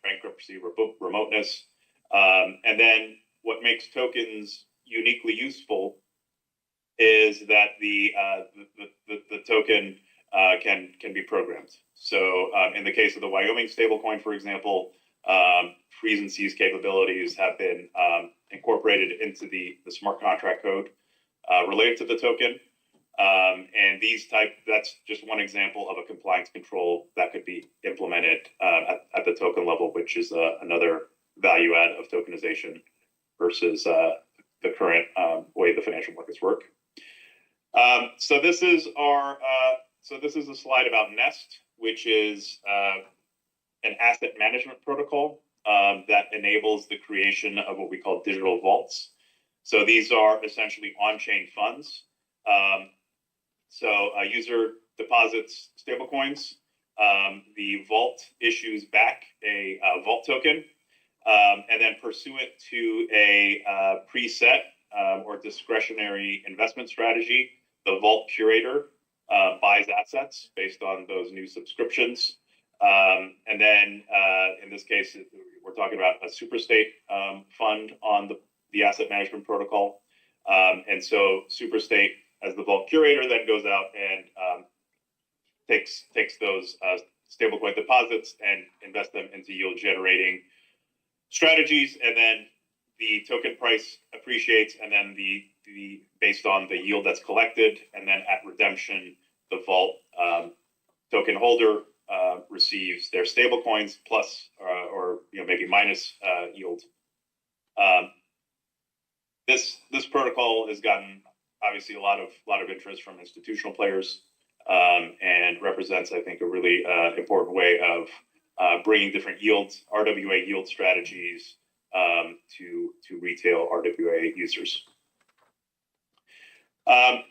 bankruptcy, remoteness. And then what makes tokens uniquely useful is that the token can be programmed. So in the case of the Wyoming stablecoin, for example, freeze and seize capabilities have been incorporated into the smart contract code related to the token. And that's just one example of a compliance control that could be implemented at the token level, which is another value add of tokenization versus the current way the financial markets work. So this is a slide about Nest, which is an asset management protocol that enables the creation of what we call digital vaults. So these are essentially on-chain funds. So a user deposits stablecoins. The vault issues back a vault token, and then pursuant to a preset or discretionary investment strategy, the vault curator buys assets based on those new subscriptions. And then in this case, we're talking about a superstate fund on the asset management protocol. And so superstate, as the vault curator, then goes out and takes those stablecoin deposits and invests them into yield generating strategies. And then the token price appreciates, and then the based on the yield that's collected, and then at redemption, the vault token holder receives their stable coins plus or maybe minus yield. This protocol has gotten obviously a lot of interest from institutional players and represents, I think, a really important way of bringing different RWA yield strategies to retail RWA users.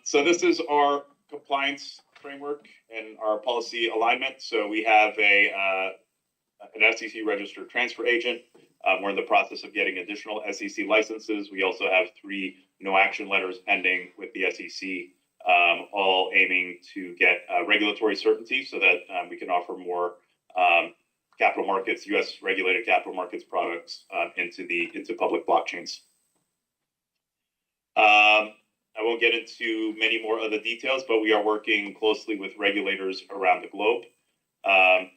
So this is our compliance framework and our policy alignment. So we have an SEC registered transfer agent. We're in the process of getting additional SEC licenses. We also have 3 no action letters pending with the SEC, all aiming to get regulatory certainty so that we can offer more capital markets, U.S. regulated capital markets products into public blockchains. I won't get into many more of the details, but we are working closely with regulators around the globe.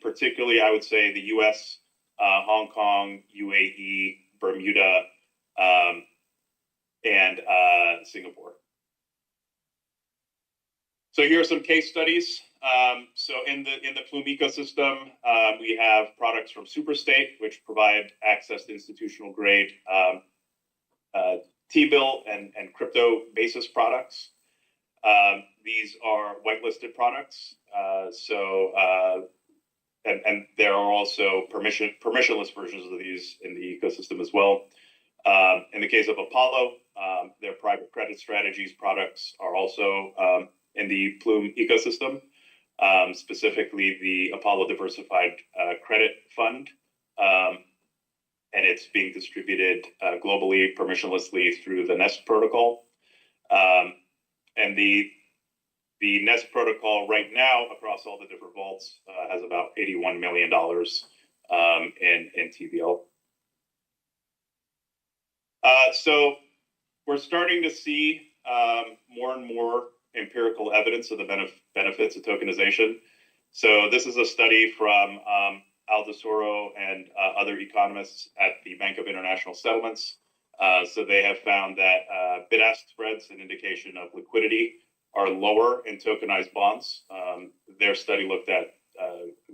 Particularly, I would say the U.S., Hong Kong, UAE, Bermuda, and Singapore. So here are some case studies. So in the Plume ecosystem, we have products from Superstate, which provide access to institutional grade T-bill and crypto basis products. These are whitelisted products. And there are also permissionless versions of these in the ecosystem as well. In the case of Apollo, their private credit strategies products are also in the Plume ecosystem, specifically the Apollo Diversified Credit Fund. And it's being distributed globally, permissionlessly through the Nest protocol. And the Nest protocol right now across all the different vaults has about $81 million in TVL. So we're starting to see more and more empirical evidence of the benefits of tokenization. So this is a study from Al Tesoro and other economists at the Bank of International Settlements. So they have found that bid-ask spreads, an indication of liquidity, are lower in tokenized bonds. Their study looked at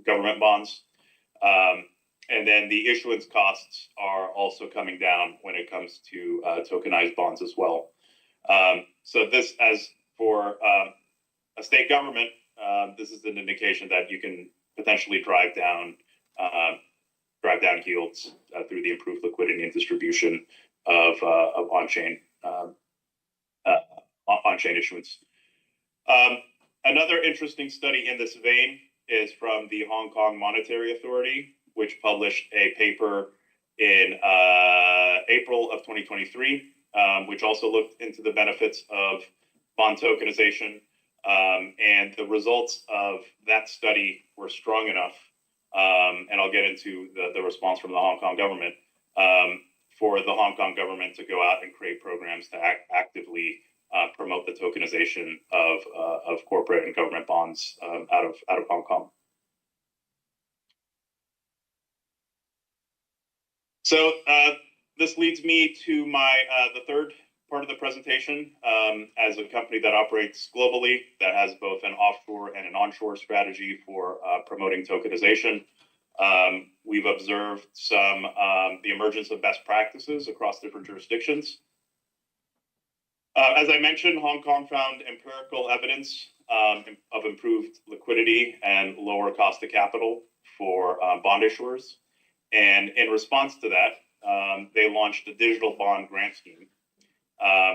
government bonds. And then the issuance costs are also coming down when it comes to tokenized bonds as well. So this, as for a state government, this is an indication that you can potentially drive down yields through the improved liquidity and distribution of on-chain issuance. Another interesting study in this vein is from the Hong Kong Monetary Authority, which published a paper in April of 2023, which also looked into the benefits of bond tokenization. And the results of that study were strong enough, and I'll get into the response from the Hong Kong government, for the Hong Kong government to go out and create programs to actively promote the tokenization of corporate and government bonds out of Hong Kong. So this leads me to the third part of the presentation. As a company that operates globally, that has both an offshore and an onshore strategy for promoting tokenization, we've observed the emergence of best practices across different jurisdictions. As I mentioned, Hong Kong found empirical evidence of improved liquidity and lower cost of capital for bond issuers. And in response to that, they launched a digital bond grant scheme,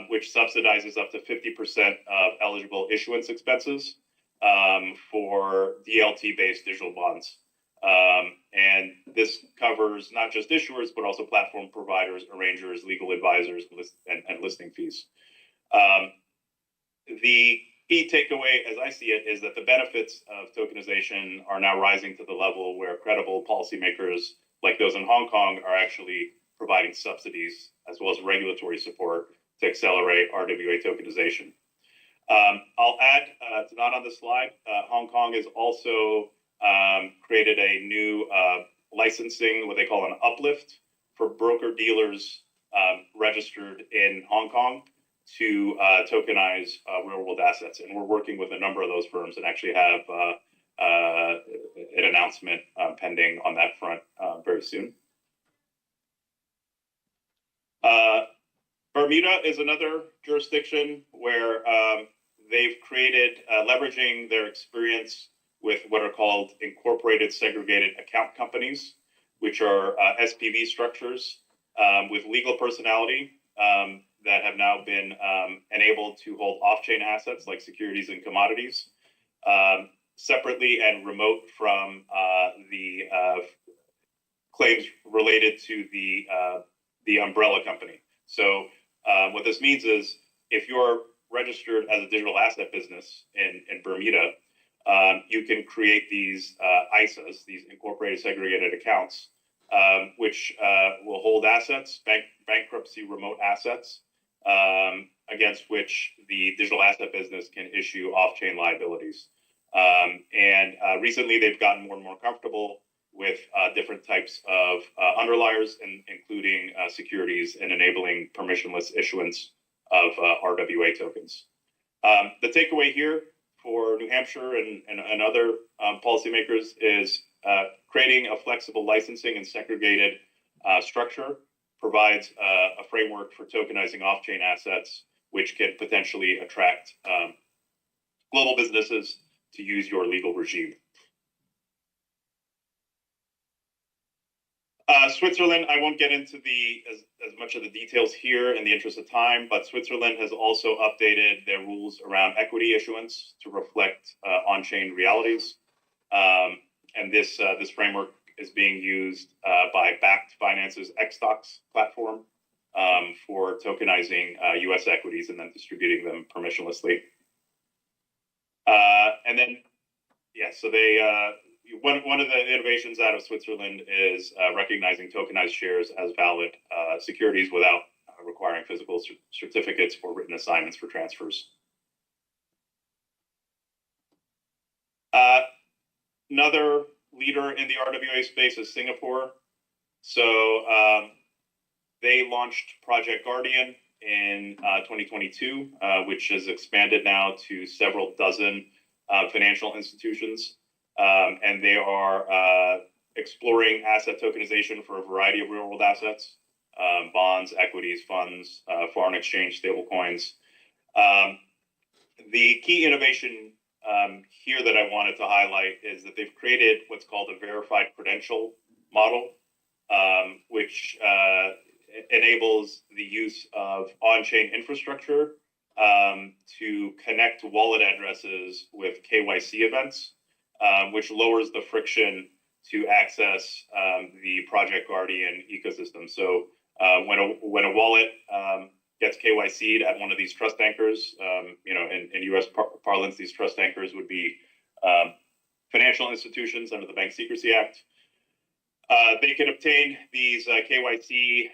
which subsidizes up to 50% of eligible issuance expenses for DLT-based digital bonds. And this covers not just issuers, but also platform providers, arrangers, legal advisors, and listing fees. The key takeaway, as I see it, is that the benefits of tokenization are now rising to the level where credible policymakers, like those in Hong Kong, are actually providing subsidies as well as regulatory support to accelerate RWA tokenization. I'll add, it's not on the slide, Hong Kong has also created a new licensing, what they call an uplift, for broker-dealers registered in Hong Kong to tokenize real-world assets. And we're working with a number of those firms and actually have an announcement pending on that front very soon. Bermuda is another jurisdiction where they've created, leveraging their experience with what are called incorporated segregated account companies, which are SPV structures with legal personality that have now been enabled to hold off-chain assets like securities and commodities separately and remote from the claims related to the umbrella company. So what this means is if you're registered as a digital asset business in Bermuda, you can create these ISAs, these incorporated segregated accounts, which will hold assets, bankruptcy remote assets, against which the digital asset business can issue off-chain liabilities. And recently they've gotten more and more comfortable with different types of underliers, including securities and enabling permissionless issuance of RWA tokens. The takeaway here for New Hampshire and other policymakers is creating a flexible licensing and segregated structure provides a framework for tokenizing off-chain assets, which can potentially attract global businesses to use your legal regime. Switzerland, I won't get into as much of the details here in the interest of time, but Switzerland has also updated their rules around equity issuance to reflect on-chain realities. And this framework is being used by Bakkt Finance's XStocks platform for tokenizing U.S. equities and then distributing them permissionlessly. And then, yeah, so they one of the innovations out of Switzerland is recognizing tokenized shares as valid securities without requiring physical certificates or written assignments for transfers. Another leader in the RWA space is Singapore. So they launched Project Guardian in 2022, which has expanded now to several dozen financial institutions. And they are exploring asset tokenization for a variety of real-world assets, bonds, equities, funds, foreign exchange, stablecoins. The key innovation here that I wanted to highlight is that they've created what's called a verified credential model, which enables the use of on-chain infrastructure to connect wallet addresses with KYC events, which lowers the friction to access the Project Guardian ecosystem. So when a wallet gets KYC'd at one of these trust anchors, in U.S. parlance, these trust anchors would be financial institutions under the Bank Secrecy Act. They can obtain these KYC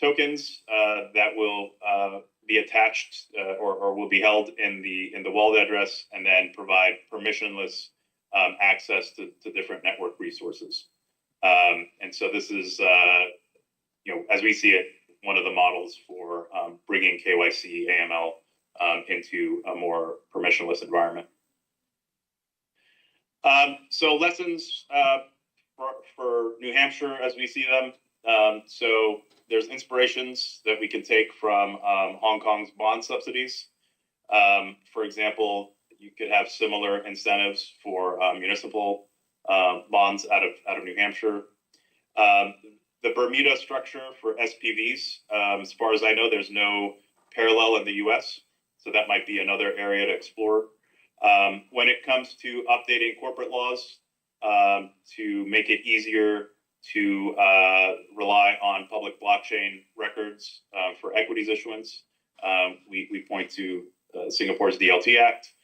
tokens that will be attached or will be held in the wallet address, and then provide permissionless access to different network resources. And so this is, as we see it, one of the models for bringing KYC AML into a more permissionless environment. So lessons for New Hampshire as we see them. So there's inspirations that we can take from Hong Kong's bond subsidies. For example, you could have similar incentives for municipal bonds out of New Hampshire. The Bermuda structure for SPVs, as far as I know, there's no parallel in the US, so that might be another area to explore. When it comes to updating corporate laws to make it easier to rely on public blockchain records for equities issuance, we point to Singapore's DLT Act.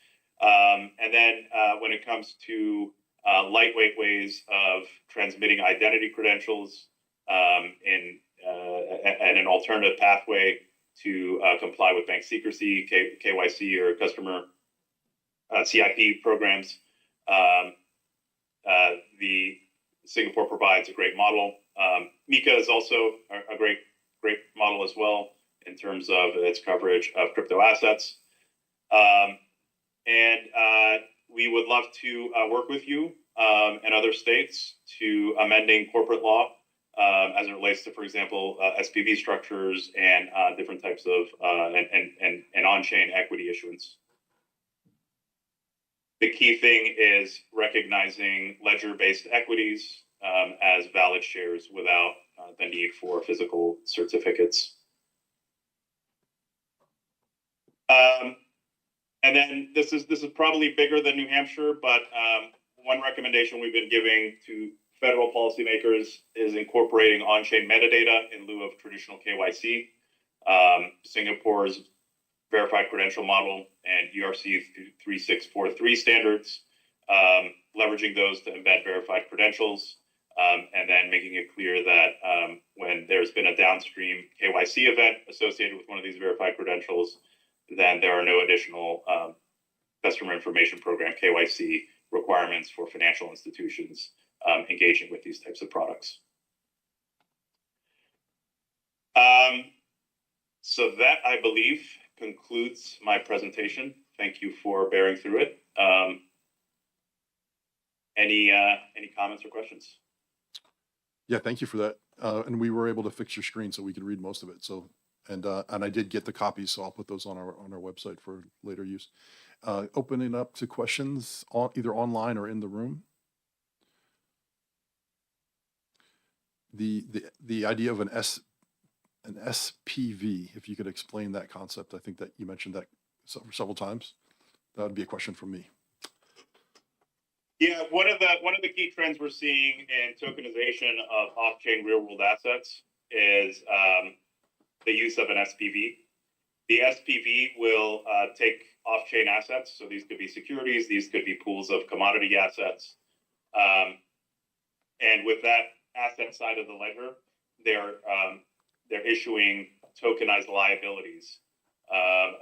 And then when it comes to lightweight ways of transmitting identity credentials and an alternative pathway to comply with bank secrecy, KYC, or customer CIP programs, the Singapore provides a great model. MiCA is also a great model as well in terms of its coverage of crypto assets. And we would love to work with you and other states to amending corporate law as it relates to, for example, SPV structures and different types of and on-chain equity issuance. The key thing is recognizing ledger-based equities as valid shares without the need for physical certificates. And then this is probably bigger than New Hampshire, but one recommendation we've been giving to federal policymakers is incorporating on-chain metadata in lieu of traditional KYC. Singapore's verified credential model and ERC 3643 standards, leveraging those to embed verified credentials, and then making it clear that when there's been a downstream KYC event associated with one of these verified credentials, then there are no additional customer information program KYC requirements for financial institutions engaging with these types of products. So that, I believe, concludes my presentation. Thank you for bearing through it. Any comments or questions? Yeah, thank you for that. And we were able to fix your screen so we could read most of it. So, and I did get the copies, so I'll put those on our website for later use. Opening up to questions either online or in the room. The idea of an SPV, if you could explain that concept, I think that you mentioned that several times. That would be a question from me. Yeah, one of the key trends we're seeing in tokenization of off-chain real-world assets is the use of an SPV. The SPV will take off-chain assets, so these could be securities, these could be pools of commodity assets, and with that asset side of the ledger, they're issuing tokenized liabilities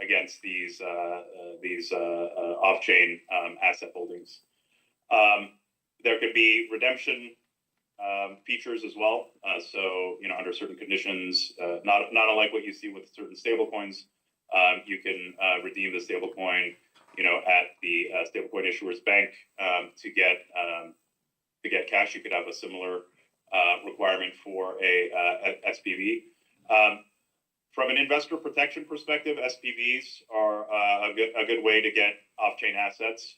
against these off-chain asset holdings. There could be redemption features as well. So, under certain conditions, not unlike what you see with certain stablecoins, you can redeem the stablecoin, at the stablecoin issuer's bank to get cash. You could have a similar requirement for a SPV. From an investor protection perspective, SPVs are a good way to get off-chain assets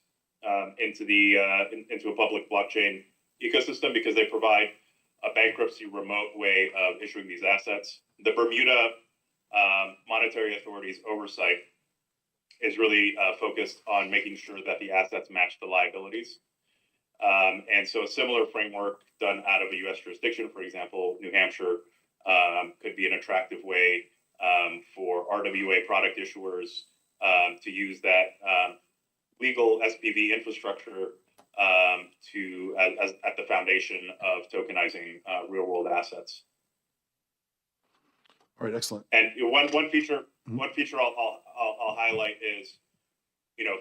into a public blockchain ecosystem because they provide a bankruptcy remote way of issuing these assets. The Bermuda Monetary Authority's oversight is really focused on making sure that the assets match the liabilities. And so a similar framework done out of a U.S. jurisdiction, for example, New Hampshire, could be an attractive way for RWA product issuers to use that legal SPV infrastructure at the foundation of tokenizing real-world assets. All right, excellent. And one feature I'll highlight is,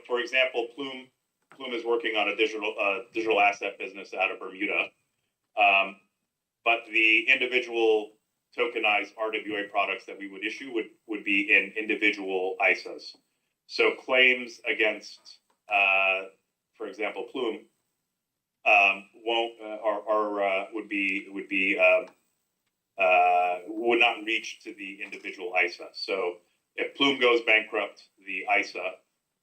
for example, Plume is working on a digital asset business out of Bermuda, but the individual tokenized RWA products that we would issue would be in individual ISAs. So claims against, for example, Plume would not reach to the individual ISA. So if Plume goes bankrupt, the ISA,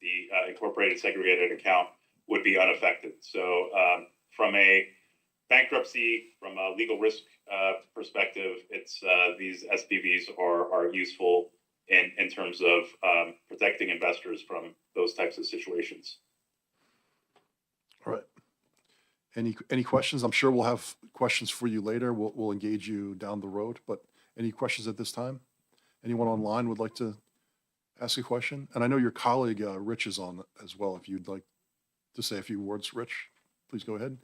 the incorporated segregated account, would be unaffected. So from a bankruptcy, from a legal risk perspective, it's these SPVs are useful in terms of protecting investors from those types of situations. All right. Any questions? I'm sure we'll have questions for you later. We'll engage you down the road, but any questions at this time? Anyone online would like to ask a question? And I know your colleague, Rich, is on as well. If you'd like to say a few words, Rich, please go ahead.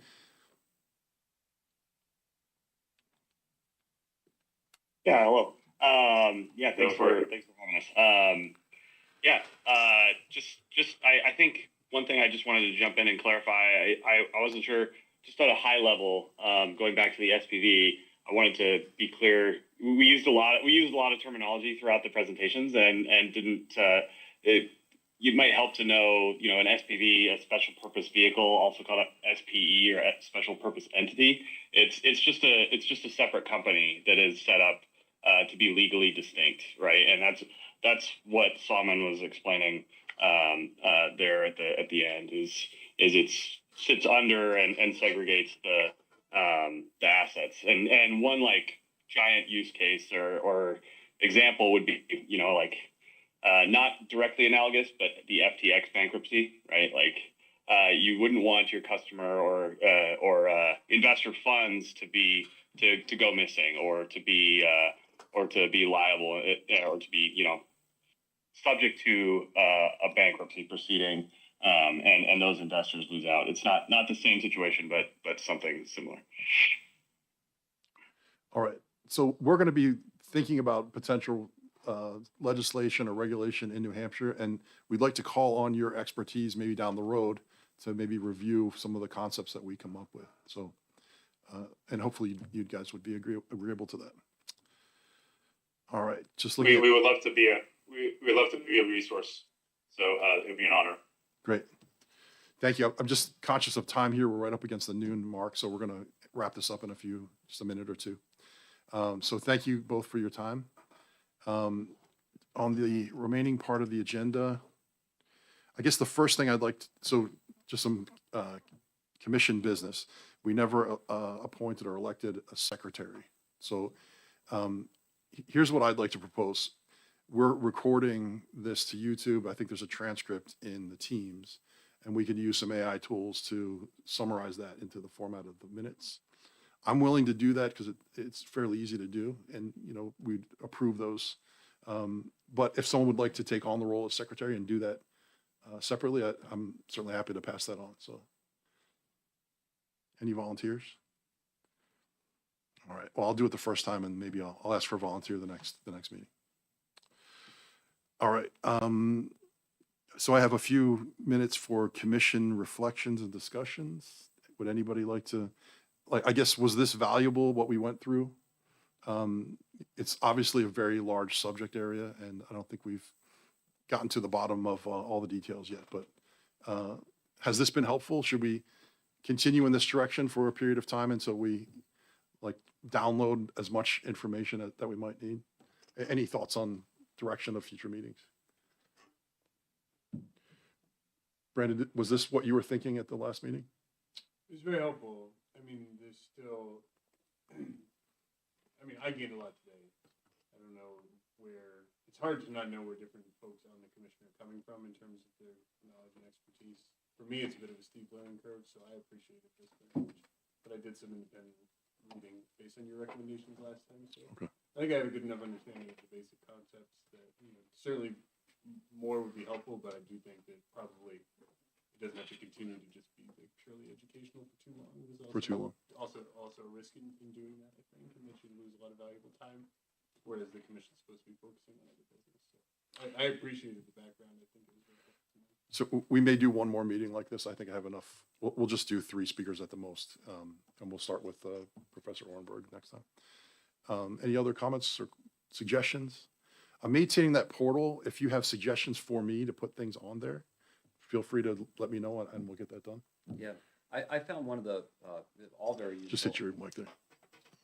Yeah, hello. Thanks for having us. I think one thing I just wanted to jump in and clarify, I wasn't sure, just at a high level, going back to the SPV, I wanted to be clear. We used a lot of terminology throughout the presentations and didn't, you might help to know, an SPV, a special purpose vehicle, also called a SPE or a special purpose entity. It's just a separate company that is set up to be legally distinct, right? And that's what Salman was explaining there at the end is it sits under and segregates the assets. And one giant use case or example would be, you know, like not directly analogous, but the FTX bankruptcy, right? Like you wouldn't want your customer or investor funds to go missing or to be liable or to be, you know, subject to a bankruptcy proceeding, and those investors lose out. It's not the same situation, but something similar. All right. So we're going to be thinking about potential legislation or regulation in New Hampshire, and we'd like to call on your expertise maybe down the road to maybe review some of the concepts that we come up with. So, and hopefully you guys would be agreeable to that. All right. Just looking. We would love to be a resource. So it would be an honor. Great. Thank you. I'm just conscious of time here. We're right up against the noon mark, so we're going to wrap this up in just a minute or two. So thank you both for your time. On the remaining part of the agenda, I guess the first thing I'd like to, so just some commission business. We never appointed or elected a secretary. So here's what I'd like to propose. We're recording this to YouTube. I think there's a transcript in the Teams, and we could use some AI tools to summarize that into the format of the minutes. I'm willing to do that because it's fairly easy to do, and we'd approve those. But if someone would like to take on the role of secretary and do that separately, I'm certainly happy to pass that on. So, any volunteers? All right. Well, I'll do it the first time, and maybe I'll ask for a volunteer the next meeting. All right. So I have a few minutes for commission reflections and discussions. Would anybody like to, I guess, was this valuable, what we went through? It's obviously a very large subject area, and I don't think we've gotten to the bottom of all the details yet, but has this been helpful? Should we continue in this direction for a period of time until we download as much information that we might need? Any thoughts on direction of future meetings? Brandon, was this what you were thinking at the last meeting? It was very helpful. I mean, there's still, I gained a lot today. I don't know it's hard to not know where different folks on the commission are coming from in terms of their knowledge and expertise. For me, it's a bit of a steep learning curve, so I appreciated this very much. But I did some independent reading based on your recommendations last time, so okay. I think I have a good enough understanding of the basic concepts that, certainly more would be helpful, but I do think that probably it doesn't have to continue to just be purely educational for too long. Also a risk in doing that, I think, and that you lose a lot of valuable time, whereas the commission's supposed to be focusing on other business. So I appreciated the background. I think it was very helpful. So we may do one more meeting like this. I think I have enough. We'll just do 3 speakers at the most, and we'll start with Professor Ornberg next time. Any other comments or suggestions? I'm maintaining that portal. If you have suggestions for me to put things on there, feel free to let me know, and we'll get that done. Yeah, I found one of the all very useful. Just hit your mic there.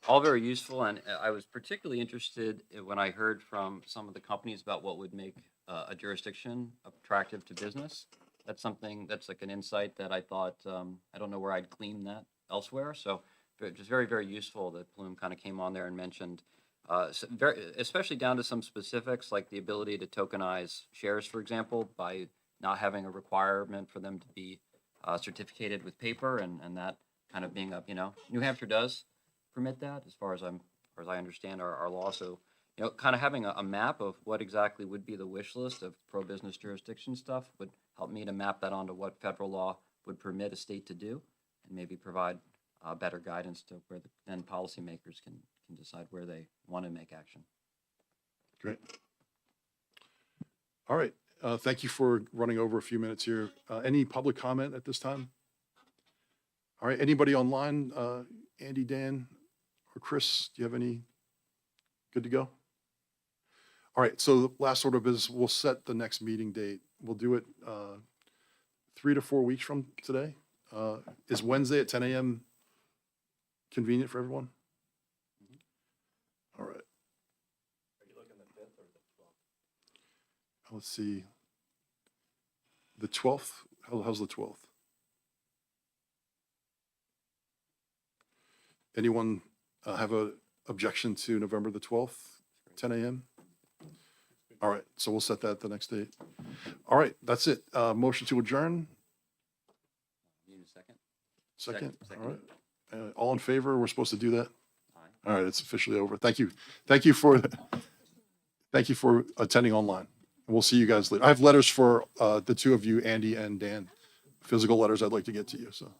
All very useful, and I was particularly interested when I heard from some of the companies about what would make a jurisdiction attractive to business. That's something that's like an insight that I thought, I don't know where I'd glean that elsewhere. So just very, very useful that Plume kind of came on there and mentioned, especially down to some specifics like the ability to tokenize shares, for example, by not having a requirement for them to be certificated with paper, and that kind of being up, New Hampshire does permit that as far as I understand our law. So, kind of having a map of what exactly would be the wish list of pro-business jurisdiction stuff would help me to map that onto what federal law would permit a state to do, and maybe provide better guidance to where then policymakers can decide where they want to make action. Great. All right. Thank you for running over a few minutes here. Any public comment at this time? All right. Anybody online? Andy, Dan, or Chris, do you have any? Good to go? All right. So the last order of business, we'll set the next meeting date. We'll do it 3 to 4 weeks from today. Is Wednesday at 10 a.m. convenient for everyone? All right. Are you looking at the 5th or the 12th? Let's see. The 12th? How's the 12th? Anyone have a objection to November the 12th, 10 a.m.? All right, so we'll set that the next date. All right, that's it. Motion to adjourn, Need a second? second? Second. All right. All in favor? We're supposed to do that? Aye. All right, it's officially over. Thank you. Thank you for attending online. We'll see you guys later. I have letters for the two of you, Andy and Dan, physical letters I'd like to get to you, so.